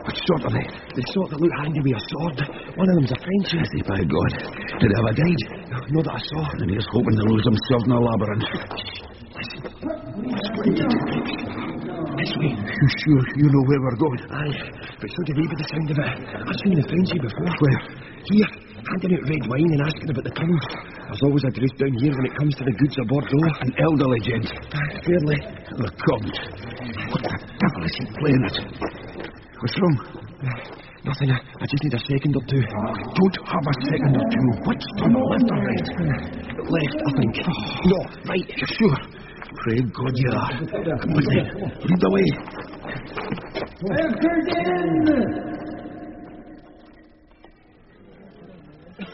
What sort are they? The sort that look handy with a sword. One of them's a Frenchman. By God. Did they have a guide? No, that I saw. And he's hoping to lose himself in a labyrinth. Listen. What did you do? This way. You sure you know where we're going? Aye. But so did he by the sound of it. I've seen the Frenchy before. Where? Here. Handing out red wine and asking about the tunnels. There's always a dress down here when it comes to the goods aboard though. An elderly gent. Fairly. The Count. What the devil is he playing at? What's wrong? Nothing. I just need a second or two. Don't have a second or two. Which tunnel, left or right? Left, I think. No, right. You're sure? Pray God you are. Come on then. Lead the way.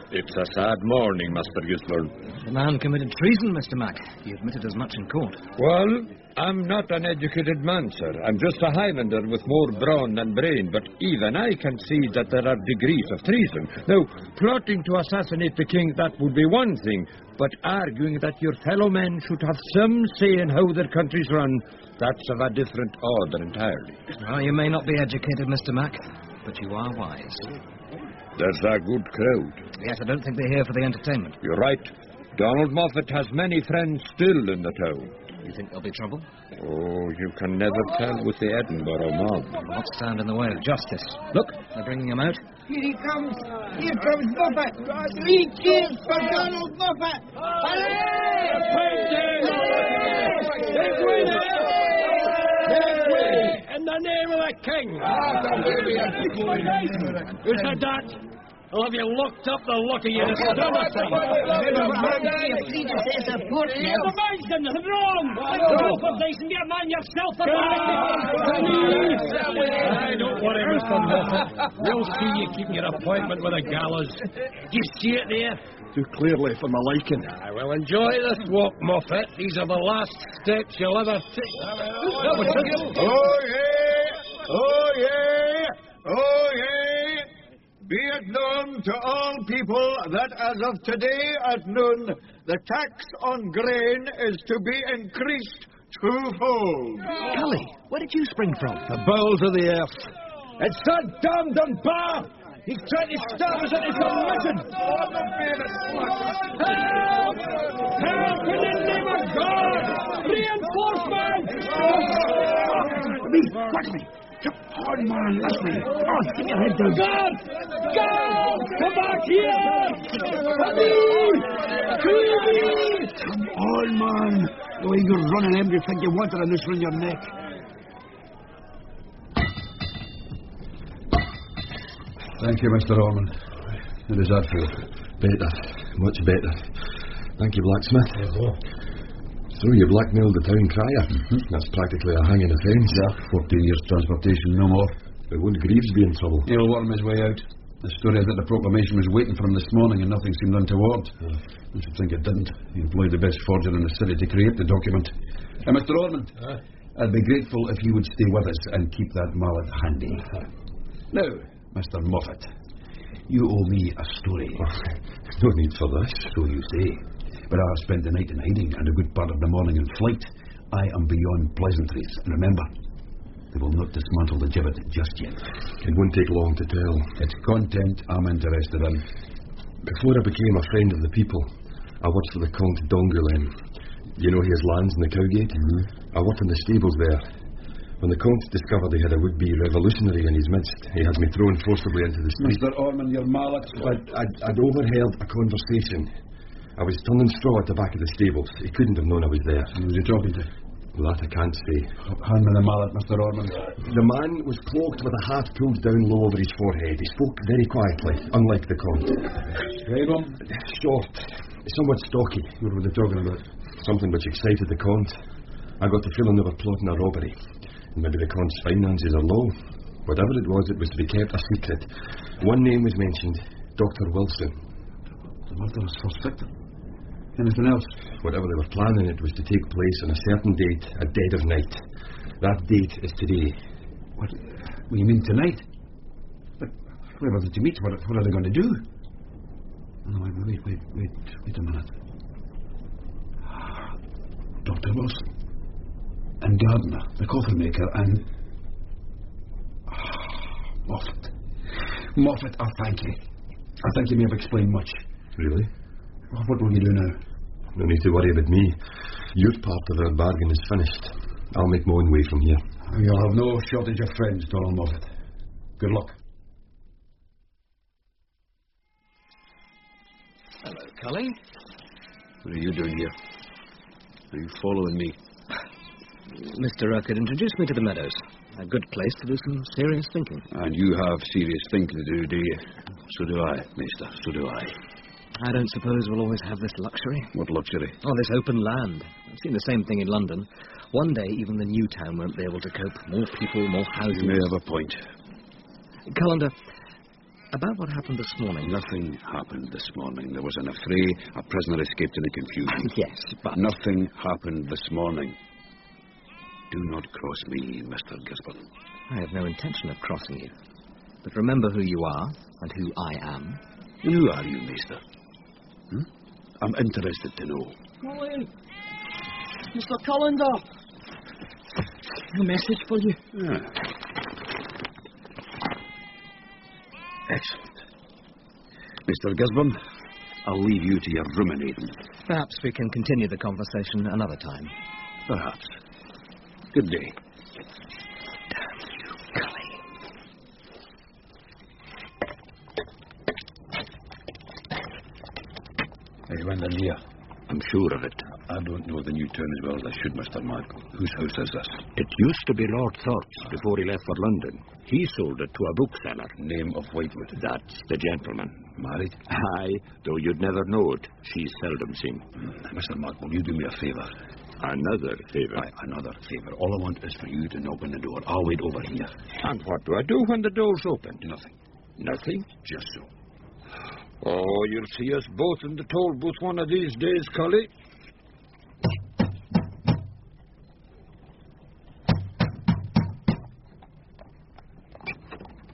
It's a sad morning, Master Gisborne. The man committed treason, Mr. Mac. He admitted as much in court. Well, I'm not an educated man, sir. I'm just a Highlander with more brawn than brain, but even I can see that there are degrees of treason. Now, plotting to assassinate the king, that would be one thing, but arguing that your fellow men should have some say in how their countries run, that's of a different order entirely. Well, you may not be educated, Mr. Mac, but you are wise. There's a good crowd. Yes, I don't think they're here for the entertainment. You're right. Donald Moffat has many friends still in the town. You think there'll be trouble? Oh, you can never tell with the Edinburgh mob. We'll not stand in the way of justice. Look, they're bringing him out. Here he comes. Here comes Moffat. 3 cheers for Donald Moffat. In the name of the king. Who said that? I'll have you locked up, the lot of you, to stone us. The man's done nothing wrong. Go for days and get a man yourself for don't worry, Mr. Moffat. We'll see you keeping your appointment with the gallows. Do you see it there? Too clearly for my liking. I will enjoy this walk, Moffat. These are the last steps you'll ever take. Oh, yeah! Oh, yeah! Oh, yeah! Be it known to all people that as of today at noon, the tax on grain is to be increased twofold. Cully, where did you spring from? The bowels of the earth. It's that damned Dunbar! He's trying to starve us at his own mission! Help! Help in the name of God! Reinforcements! Watch me! Come on, man, let's me. Oh, keep your head down. God! God! Come back here! Come on, man. The way you're running, everything you wanted on this round your neck. Thank you, Mr. Ormond. How does that feel? Better. Much better. Thank you, blacksmith. So you blackmailed the town crier. That's practically a hanging offence. Yeah, 14 years transportation, no more. But won't Greaves be in trouble? He'll worm his way out. The story is that the proclamation was waiting for him this morning and nothing seemed untoward. I should think it didn't. He employed the best forger in the city to create the document. Mr. Ormond, I'd be grateful if you would stay with us and keep that mallet handy. Now, Mr. Moffat, you owe me a story. No need for this. So you say. But I have spent the night in hiding and a good part of the morning in flight. I am beyond pleasantries. And remember, they will not dismantle the gibbet just yet. It won't take long to tell. It's content I'm interested in. Before I became a friend of the people, I worked for the Comte d'Angoulême. You know he has lands in the Cowgate? I worked in the stables there. When the Comte discovered he had a would-be revolutionary in his midst, he had me thrown forcibly into the street. Mr. Ormond, your mallet. But I'd overheard a conversation. I was turning straw at the back of the stables. He couldn't have known I was there. Who was you talking to? Well, that I can't say. Hand me the mallet, Mr. Ormond. The man was cloaked with a hat pulled down low over his forehead. He spoke very quietly, unlike the Comte. Short, somewhat stocky. What were they talking about? Something which excited the Comte. I got the feeling they were plotting a robbery. Maybe the Comte's finances are low. Whatever it was to be kept a secret. One name was mentioned, Dr. Wilson. The murderer's first victim. Anything else? Whatever they were planning, it was to take place on a certain date at dead of night. That date is today. What you mean tonight? But where are they to meet? What are they going to do? No, wait a minute. Dr. Wilson. And Gardner, the coffin maker, and... Moffat, I thank you. I think you may have explained much. Really? What will you do now? No need to worry about me. Your part of our bargain is finished. I'll make my own way from here. You'll have no shortage of friends, Donald Moffat. Good luck. Hello, Cully. What are you doing here? Are you following me? Mr. Urquhart introduced me to the meadows. A good place to do some serious thinking. And you have serious thinking to do you? So do I, mister, so do I. I don't suppose we'll always have this luxury. What luxury? Oh, this open land. I've seen the same thing in London. One day, even the new town won't be able to cope. More people, more houses. You may have a point. Callender, about what happened this morning. Nothing happened this morning. There was an affray. A prisoner escaped in the confusion. Yes, but... Nothing happened this morning. Do not cross me, Mr. Gisborne. I have no intention of crossing you. But remember who you are and who I am. And who are you, mister? I'm interested to know. Colin! Mr. Callender! A message for you. Excellent. Mr. Gisborne, I'll leave you to your ruminating. Perhaps we can continue the conversation another time. Perhaps. Good day. Damn you, Cully. Hey, Wendell here. I'm sure of it. I don't know the new town as well as I should, Mr. Mark. Whose house is this? It used to be Lord Thorpe's before he left for London. He sold it to a bookseller. Name of Whitewood. That's the gentleman. Married? Aye, though you'd never know it. She's seldom seen. Mr. Mark, will you do me a favour? Another favour? Aye, another favour. All I want is for you to knock on the door. I'll wait over here. And what do I do when the door's opened? Nothing. Nothing? Just so. Oh, you'll see us both in the toll booth one of these days, Cully.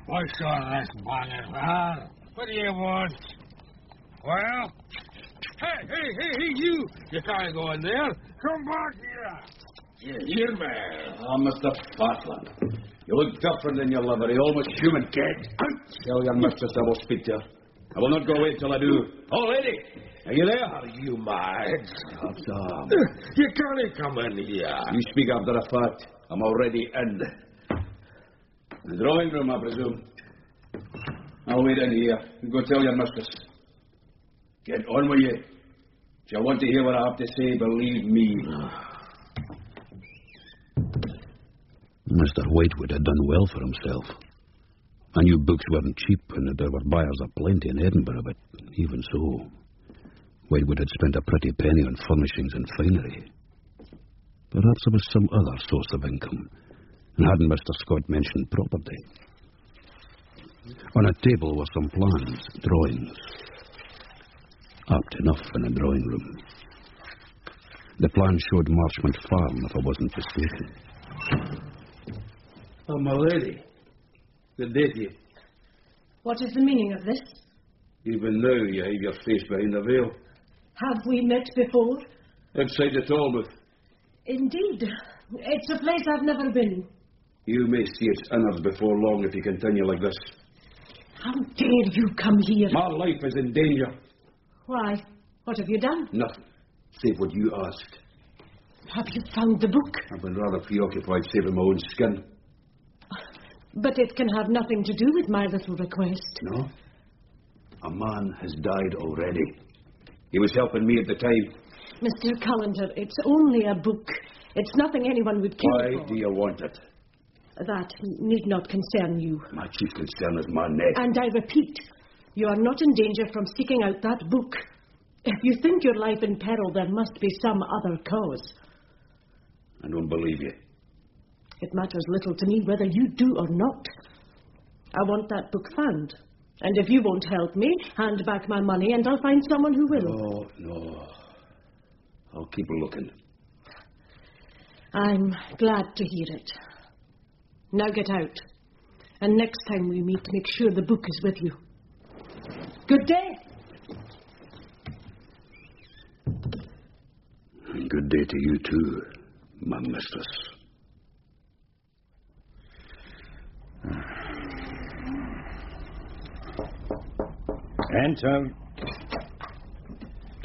What's all this bonnet, huh? What do you want? Well? Hey, you! You can't go in there. Come back here. Here, man. Oh, Mr. Fatland. You look different in your livery, almost human, kid. Tell your mistress I will speak to her. I will not go away till I do. Oh, lady! Are you there? Are you mad? Stop, Tom. You can't come in here. You speak after a fact. I'm already in. The drawing room, I presume. I'll wait in here. You go tell your mistress. Get on with you. If you want to hear what I have to say, believe me. Mr. Whitewood had done well for himself. I knew books weren't cheap and that there were buyers aplenty in Edinburgh, but even so, Whitewood had spent a pretty penny on furnishings and finery. Perhaps there was some other source of income, and hadn't Mr. Scott mentioned property. On a table were some plans, drawings. Apt enough in a drawing room. The plan showed Marchmont Farm, if I wasn't mistaken. Oh, my lady. Good day to you. What is the meaning of this? Even now you hide your face behind the veil. Have we met before? Outside the Talbot. Indeed. It's a place I've never been. You may see its innards before long if you continue like this. How dare you come here? My life is in danger. Why? What have you done? Nothing, save what you asked. Have you found the book? I've been rather preoccupied saving my own skin. But it can have nothing to do with my little request. No? A man has died already. He was helping me at the time. Mr. Callender, it's only a book. It's nothing anyone would kill for. Why do you want it? That need not concern you. My chief concern is my neck. And I repeat, you are not in danger from seeking out that book. If you think your life in peril, there must be some other cause. I don't believe you. It matters little to me whether you do or not. I want that book found. And if you won't help me, hand back my money and I'll find someone who will. No. I'll keep looking. I'm glad to hear it. Now get out. And next time we meet, make sure the book is with you. Good day. Good day to you too, my mistress. Enter.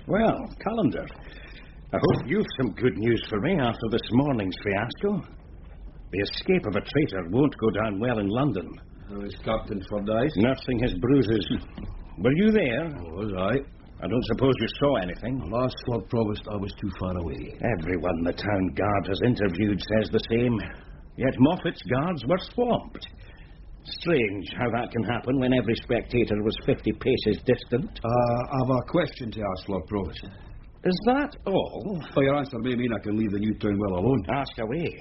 Well, Calendar, I hope you've some good news for me after this morning's fiasco. The escape of a traitor won't go down well in London. How is Captain Fordyce? Nursing his bruises. Were you there? Was I? I don't suppose you saw anything. Last Lord Provost, I was too far away. Everyone the town guard has interviewed says the same. Yet Moffat's guards were swamped. Strange how that can happen when every spectator was 50 paces distant. I've a question to ask, Lord Provost. Is that all? Oh, your answer may mean I can leave the new town well alone. Ask away.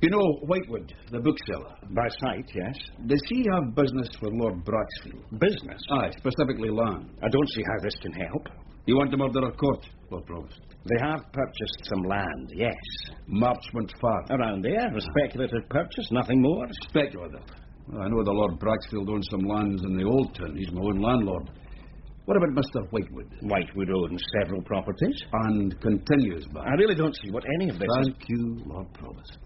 You know Whitewood, the bookseller? By sight, yes. Does he have business with Lord Braxfield? Business? Aye, specifically land. I don't see how this can help. You want to murder a court, Lord Provost? They have purchased some land, yes. Marchmont Farm? Around there, a speculative purchase, nothing more. Speculative? Well, I know the Lord Braxfield owns some lands in the old town. He's my own landlord. What about Mr. Whitewood? Whitewood owns several properties. And continues back. I really don't see what any of this is. Thank you, Lord Provost.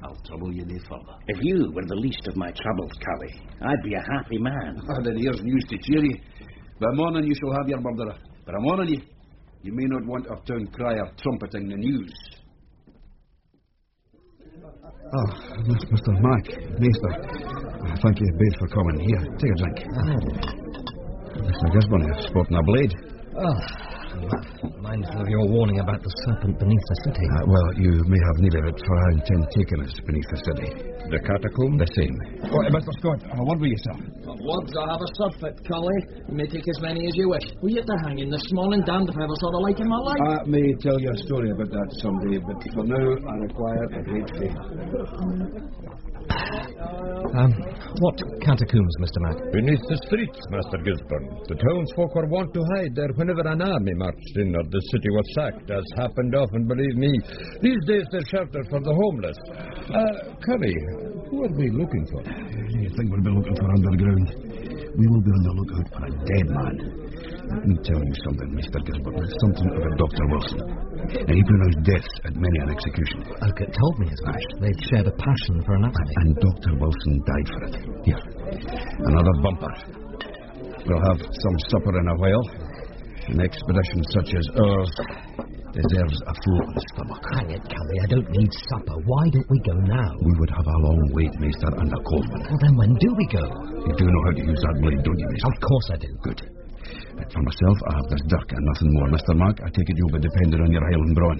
I'll trouble you no further. If you were the least of my troubles, Cully, I'd be a happy man. Then here's news to cheer you. By morning you shall have your murderer. But I'm warning you, you may not want our town crier trumpeting the news. Oh, Mr. Mac, Maester, thank you both for coming. Here, take a drink. Mr. Gisborne, sporting a blade. Mindful of your warning about the serpent beneath the city. Well, you may have need of it, for I intend taking us beneath the city. The catacomb? The same. Oh, Mr. Scott, a word with you, sir. Words, I have a surfeit, Cully. You may take as many as you wish. We at the hanging this morning, damned if I ever saw the like in my life. I may tell you a story about that someday, but for now, I require a great favour. What catacombs, Mr. Mac? Beneath the streets, Master Gisborne. The townsfolk were wont to hide there whenever an army marched in or the city was sacked, as happened often, believe me. These days they're shelter for the homeless. Curry, who are we looking for? You think we'll be looking for underground? We will be on the lookout for a dead man. Let me tell you something, Mr. Gisborne. Something about Dr. Wilson. And he pronounced death at many an execution. Elkett told me as much. They'd shared a passion for anatomy. And Dr. Wilson died for it. Here, another bumper. We'll have some supper in a while. An expedition such as ours deserves a full stomach. Hang it, Cully, I don't need supper. Why don't we go now? We would have a long wait, Maester, and a cold one. Well, then when do we go? You do know how to use that blade, don't you, Maester? Of course I do. Good. For myself, I have this dirk and nothing more. Mr. Mark, I take it you'll be dependent on your Highland brawn.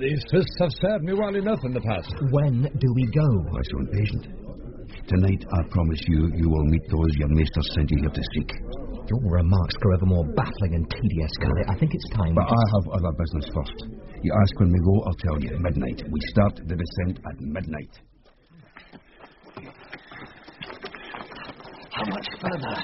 These fists have served me well enough in the past. When do we go? Why so impatient? Tonight, I promise you, you will meet those your maester sent you here to seek. Your remarks grow ever more baffling and tedious, Cully. I think it's time. But I have other business first. You ask when we go, I'll tell you. Midnight. We start the descent at midnight. How much further?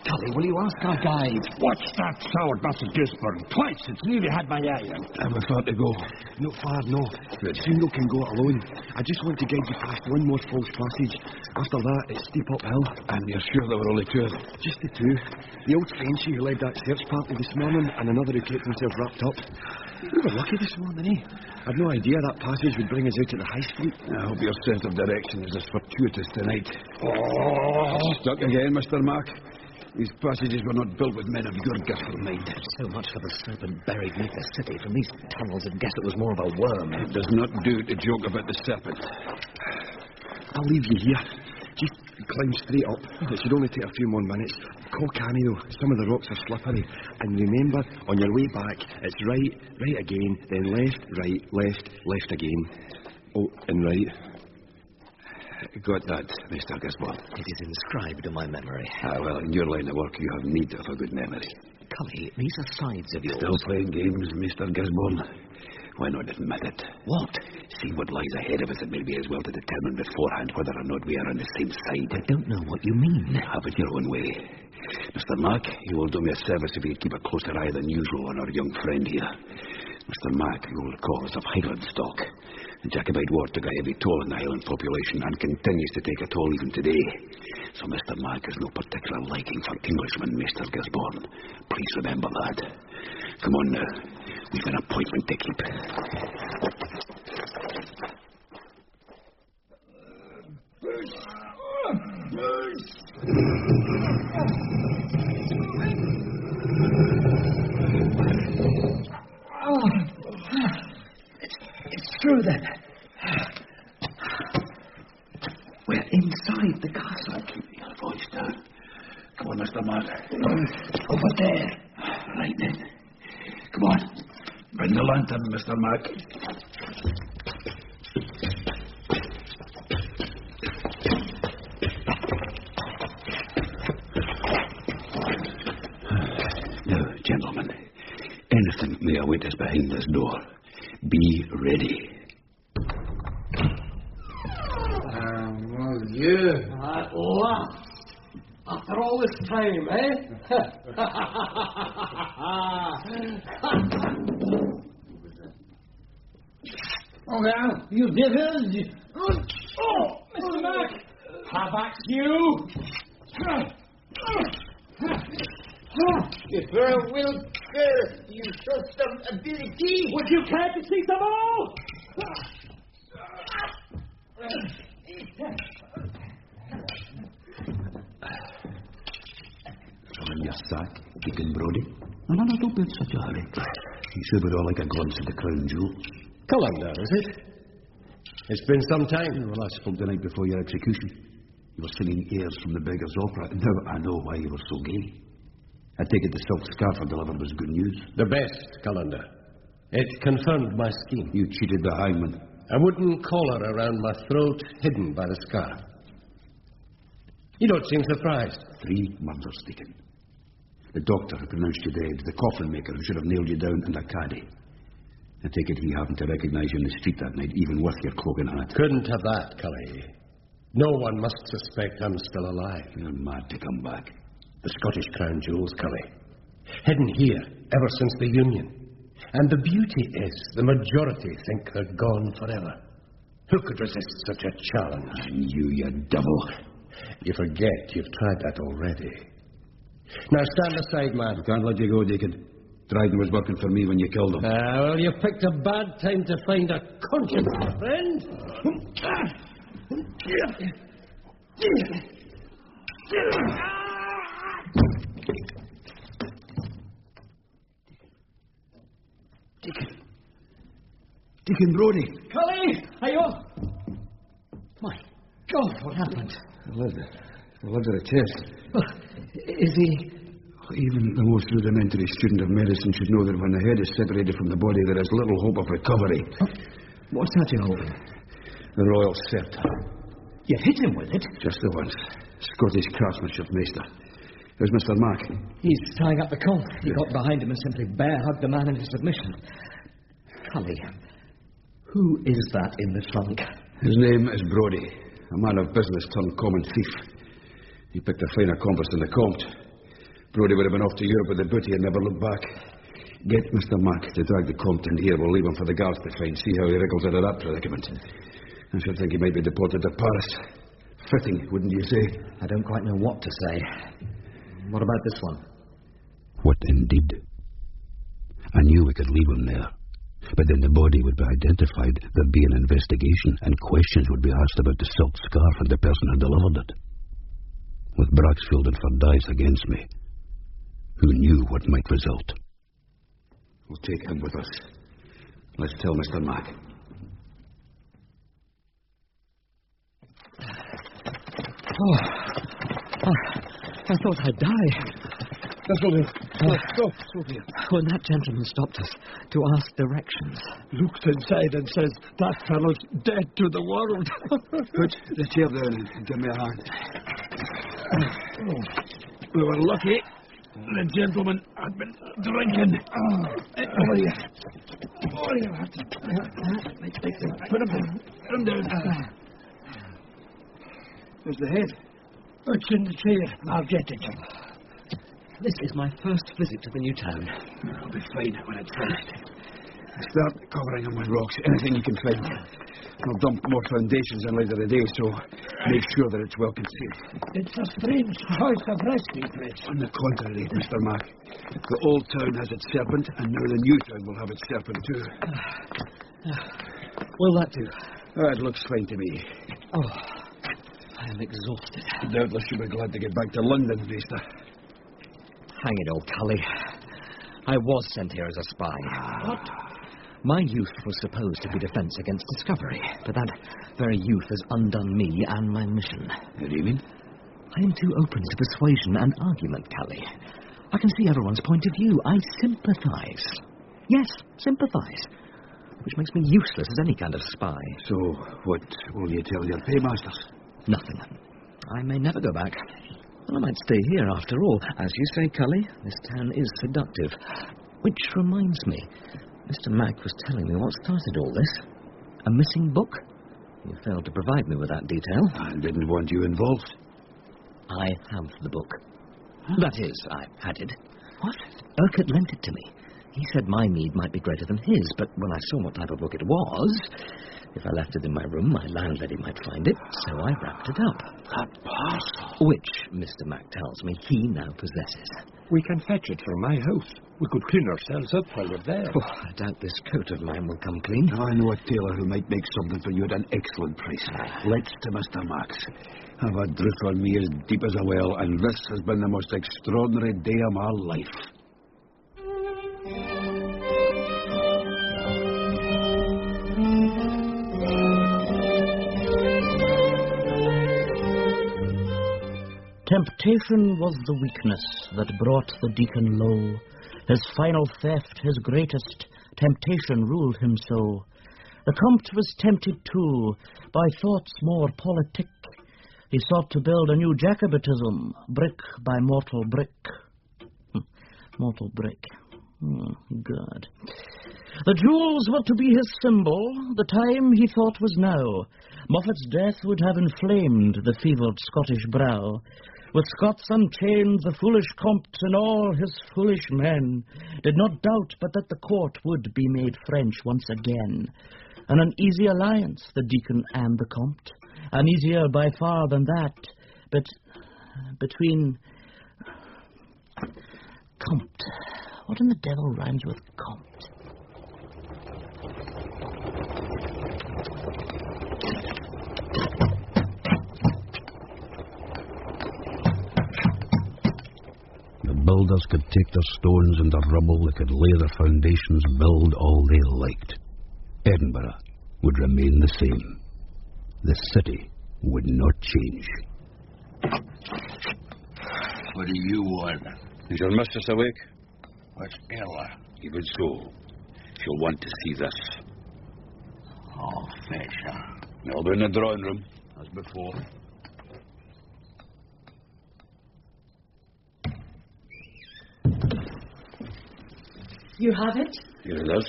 Cully, will you ask our guide? Watch that sword, Master Gisborne. Twice, it's nearly had my eye. How far to go? Not far, no. But soon you can go it alone. I just want to guide you past one more false passage. After that, it's steep uphill. And you're sure there were only two of them? Just the two. The old Frenchie who led that search party this morning, and another who kept himself wrapped up. We were lucky this morning, eh? I'd no idea that passage would bring us out at the High Street. I hope your sense of direction is as fortuitous tonight. Oh, stuck again, Mr. Mark. These passages were not built with men of your gutful mind. So much for the serpent buried beneath the city. From these tunnels, I'd guess it was more of a worm. It does not do to joke about the serpent. I'll leave you here. Just climb straight up. It should only take a few more minutes. Call canny, though. Some of the rocks are slippery. And remember, on your way back, it's right, right again, then left, right, left, left again. Oh, and right. Got that, Mr. Gisborne? It is inscribed in my memory. Well, in your line of work, you have need of a good memory. Cully, these are sides of yours. Still playing games, Mr. Gisborne? Why not admit it? What? See what lies ahead of us. It may be as well to determine beforehand whether or not we are on the same side. I don't know what you mean. Have it your own way. Mr. Mark, you will do me a service if you keep a closer eye than usual on our young friend here. Mr. Mack, you'll recall, is of Highland stock. The Jacobite war took a heavy toll on the Highland population and continues to take a toll even today. So Mr. Mack has no particular liking for Englishmen, Mr. Gisborne. Please remember that. Come on now. We've an appointment to keep. It's true then. We're inside the castle. Keep your voice down. Come on, Mr. Mack. Over there. Right then. Come on. Bring the lantern, Mr. Mack. Now, gentlemen, anything may await us behind this door. Be ready. Well, you. At last. After all this time, eh? Oh, now, you dithered. Oh, Mr. Mack. How about you? If there will curse, you show some ability. Would you care to see some more? In your sack, Deacon Brodie? No, don't be in such a hurry. You sure would all like a glimpse of the crown jewels. Callender, is it? It's been some time. Well, I spoke the night before your execution. You were singing airs from the Beggar's Opera. Now I know why you were so gay. I take it the silk scarf I delivered was good news. The best, Callender. It confirmed my scheme. You cheated the hangman. A wooden collar around my throat, hidden by the scarf. You don't seem surprised. 3 murders, Deacon. The doctor who pronounced you dead, the coffin maker who should have nailed you down, and a caddy. I take it he happened to recognise you in the street that night, even with your cloak and hat. Couldn't have that, Cully. No one must suspect I'm still alive. You're mad to come back. The Scottish crown jewels, Cully. Hidden here ever since the Union. And the beauty is, the majority think they're gone forever. Who could resist such a challenge? And you devil. You forget you've tried that already. Now stand aside, man. I can't let you go, Deacon. Dryden was working for me when you killed him. Well, you picked a bad time to find a conscience, friend. Deacon Brodie. Cully, are you? My God, what happened? I lived at a test. Is he... Even the most rudimentary student of medicine should know that when the head is separated from the body, there is little hope of recovery. What's that you're holding? The Royal Sceptre. You hit him with it? Just the once. Scottish craftsmanship, Maester. There's Mr. Mack. He's tying up the colt. He got behind him and simply bear-hugged the man into submission. Cully, who is that in the trunk? His name is Brodie, a man of business turned common thief. He picked a fine accomplice in the Comte. Brodie would have been off to Europe with the booty and never looked back. Get Mr. Mack to drag the Comte in here. We'll leave him for the guards to find. See how he wriggles out of that predicament. I should think he might be deported to Paris. Fitting, wouldn't you say? I don't quite know what to say. What about this one? What indeed? I knew we could leave him there. But then the body would be identified, there'd be an investigation, and questions would be asked about the silk scarf and the person who delivered it. With Braxfield and Fordyce against me, who knew what might result? We'll take him with us. Let's tell Mr. Mack. I thought I'd die. This will do. Let's go, Sophia. When that gentleman stopped us to ask directions. Looks inside and says, that fellow's dead to the world. Put the chair down and give me a hand. We were lucky. The gentleman had been drinking. Over here. Put him down. There's the head. It's in the chair. I'll get it. This is my first visit to the new town. I'll be fine when it's finished. Start covering them with rocks, anything you can find. I'll dump more foundations in later today, so make sure that it's well concealed. It's a strange choice of resting place. On the contrary, Mr. Mac, the old town has its serpent, and now the new town will have its serpent too. Will that do? It looks fine to me. Oh, I am exhausted. Doubtless you'll be glad to get back to London, Vista. Hang it, old Cully. I was sent here as a spy. What? My youth was supposed to be defense against discovery, but that very youth has undone me and my mission. What do you mean? I am too open to persuasion and argument, Cully. I can see everyone's point of view. I sympathize. Yes, sympathize. Which makes me useless as any kind of spy. So, what will you tell your paymasters? Nothing. I may never go back. Well, I might stay here after all. As you say, Cully, this town is seductive. Which reminds me, Mr. Mac was telling me what started all this. A missing book? You failed to provide me with that detail. I didn't want you involved. I have the book. Huh? That is, I had it. What? Urquhart lent it to me. He said my need might be greater than his, but when I saw what type of book it was, if I left it in my room, my landlady might find it, so I wrapped it up. That parcel? Which, Mr. Mac tells me, he now possesses. We can fetch it from my house. We could clean ourselves up while we're there. Oh, I doubt this coat of mine will come clean. I know a tailor who might make something for you at an excellent price. Let's to Mr. Mac's. I've had drift on me as deep as a well, and this has been the most extraordinary day of my life. Temptation was the weakness that brought the deacon low. His final theft, his greatest temptation, ruled him so. The Comte was tempted too by thoughts more politic. He sought to build a new Jacobitism, brick by mortal brick. Mortal brick. God. The jewels were to be his symbol. The time, he thought, was now. Moffat's death would have inflamed the fevered Scottish brow. With Scots unchained, the foolish Comte and all his foolish men did not doubt but that the court would be made French once again. An uneasy alliance, the deacon and the Comte. Uneasier by far than that, but between... Comte. What in the devil rhymes with Comte? Builders could take their stones and their rubble, they could lay their foundations, build all they liked. Edinburgh would remain the same. The city would not change. What do you want? Is your mistress awake? What's Ella? Even so, she'll want to see this. Oh, Fisher. I'll be in the drawing room, as before. You have it? Here it is.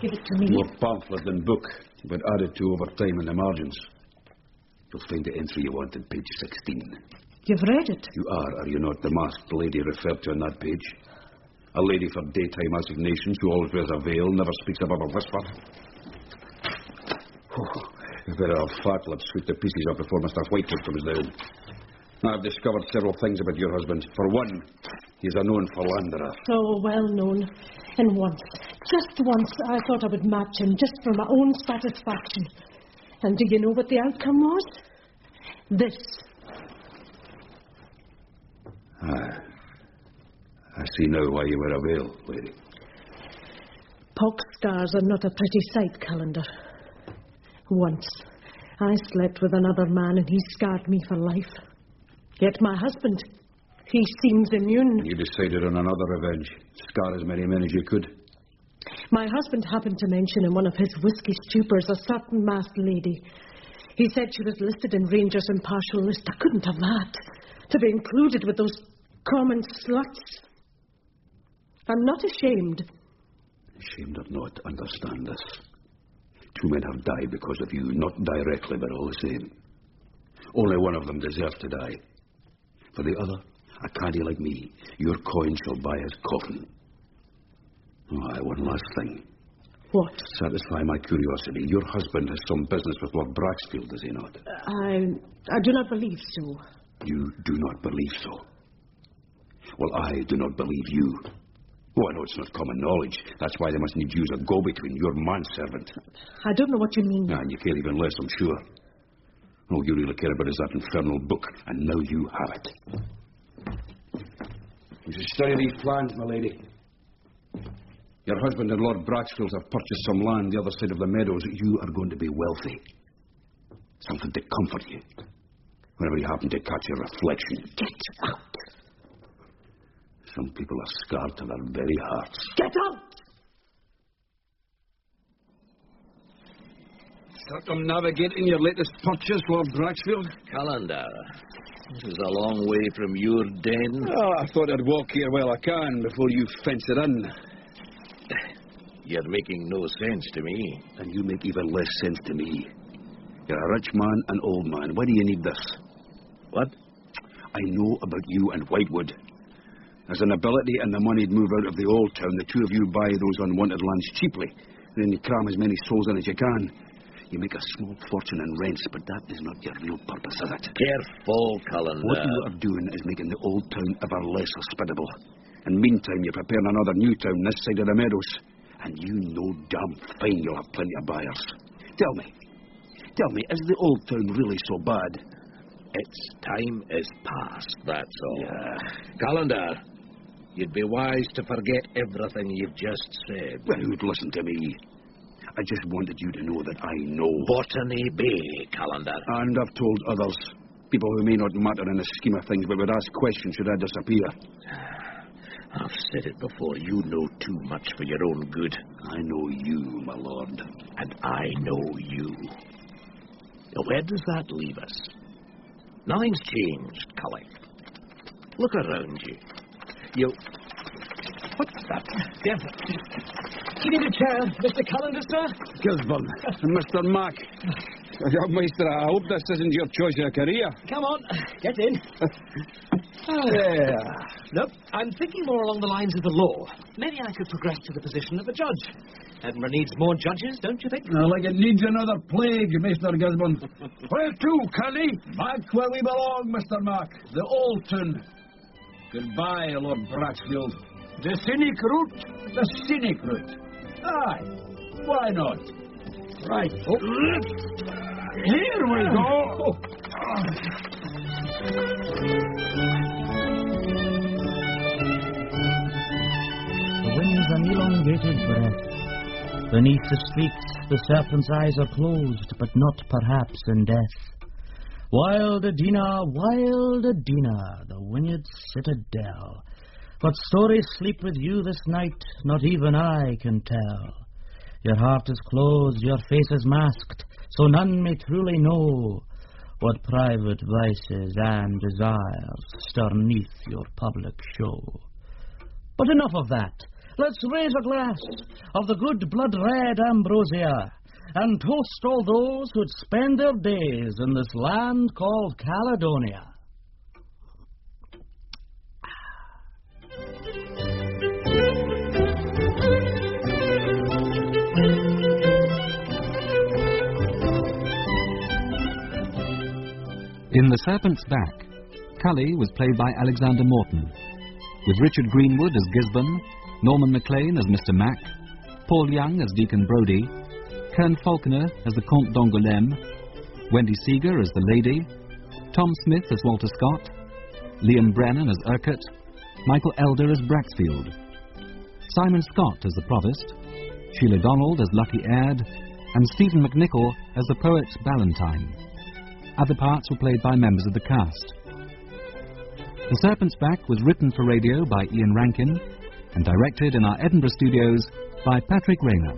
Give it to me. More pamphlet than book, but added to over time in the margins. You'll find the entry you want on page 16. You've read it? You are you not, the masked lady referred to on that page? A lady for daytime assignations who always wears a veil, never speaks above a whisper. You better have fat lips sweep the pieces up before Mr. Whitefoot comes down. I've discovered several things about your husband. For one, he's a known philanderer. So well known. And once, just once, I thought I would match him just for my own satisfaction. And do you know what the outcome was? This. I see now why you wear a veil, lady. Pox scars are not a pretty sight, Calendar. Once, I slept with another man and he scarred me for life. Yet my husband, he seems immune. You decided on another revenge. Scar as many men as you could. My husband happened to mention in one of his whiskey stupors a certain masked lady. He said she was listed in Rangers' impartial list. I couldn't have that. To be included with those common sluts. I'm not ashamed. Ashamed or not, understand this. 2 men have died because of you, not directly, but all the same. Only one of them deserved to die. For the other, a caddy like me, your coin shall buy his coffin. One last thing. What? Satisfy my curiosity. Your husband has some business with Lord Braxfield, does he not? I do not believe so. You do not believe so? Well, I do not believe you. Oh, I know it's not common knowledge. That's why they must need use a go-between, your manservant. I don't know what you mean. And you care even less, I'm sure. All you really care about is that infernal book, and now you have it. You should study these plans, my lady. Your husband and Lord Braxfield have purchased some land the other side of the meadows. You are going to be wealthy. Something to comfort you whenever you happen to catch your reflection. Get out. Some people are scarred to their very hearts. Get out! Circumnavigating your latest purchase, Lord Braxfield? Calendar, this is a long way from your den. Oh, I thought I'd walk here while I can before you fence it in. You're making no sense to me. And you make even less sense to me. You're a rich man, an old man. Why do you need this? What? I know about you and Whitewood. There's an ability and the money'd move out of the old town. The two of you buy those unwanted lands cheaply. And then you cram as many souls in as you can. You make a small fortune in rents, but that is not your real purpose, is it? Careful, Calendar. What you are doing is making the old town ever less hospitable. And meantime, you're preparing another new town this side of the meadows. And you know damn fine you'll have plenty of buyers. Tell me, is the old town really so bad? Its time is past, that's all. Yeah. Calendar, you'd be wise to forget everything you've just said. Well, who'd listen to me? I just wanted you to know that I know. Botany Bay, Calendar. And I've told others. People who may not matter in the scheme of things, but would ask questions should I disappear. I've said it before. You know too much for your own good. I know you, my lord. And I know you. Now, where does that leave us? Nothing's changed, Cully. Look around you. What's that? Yeah. You need a chair, Mr. Calendar, sir? Gisborne and Mr. Mac. Maester, I hope this isn't your choice of career. Come on, get in. There. Nope, I'm thinking more along the lines of the law. Maybe I could progress to the position of a judge. Edinburgh needs more judges, don't you think? Like it needs another plague, Mr. Gisborne. Where to, Cully? Back where we belong, Mr. Mac. The old town. Goodbye, Lord Braxfield. The scenic route? The scenic route. Aye, why not? Right. Here we go. The wind's an elongated breath. Beneath the streets, the serpent's eyes are closed, but not perhaps in death. Wild Adina, the winged citadel. What stories sleep with you this night, not even I can tell. Your heart is closed, your face is masked, so none may truly know what private vices and desires stir 'neath your public show. But enough of that. Let's raise a glass of the good blood-red ambrosia and toast all those who'd spend their days in this land called Caledonia. In The Serpent's Back, Cully was played by Alexander Morton, with Richard Greenwood as Gisborne, Norman MacLean as Mr. Mac, Paul Young as Deacon Brodie, Kern Falconer as the Comte d'Angoulême, Wendy Seeger as the Lady, Tom Smith as Walter Scott, Liam Brennan as Urquhart, Michael Elder as Braxfield, Simon Scott as the Provost, Sheila Donald as Lucky Aird, and Stephen McNichol as the poet Ballantyne. Other parts were played by members of the cast. The Serpent's Back was written for radio by Ian Rankin and directed in our Edinburgh studios by Patrick Rayner.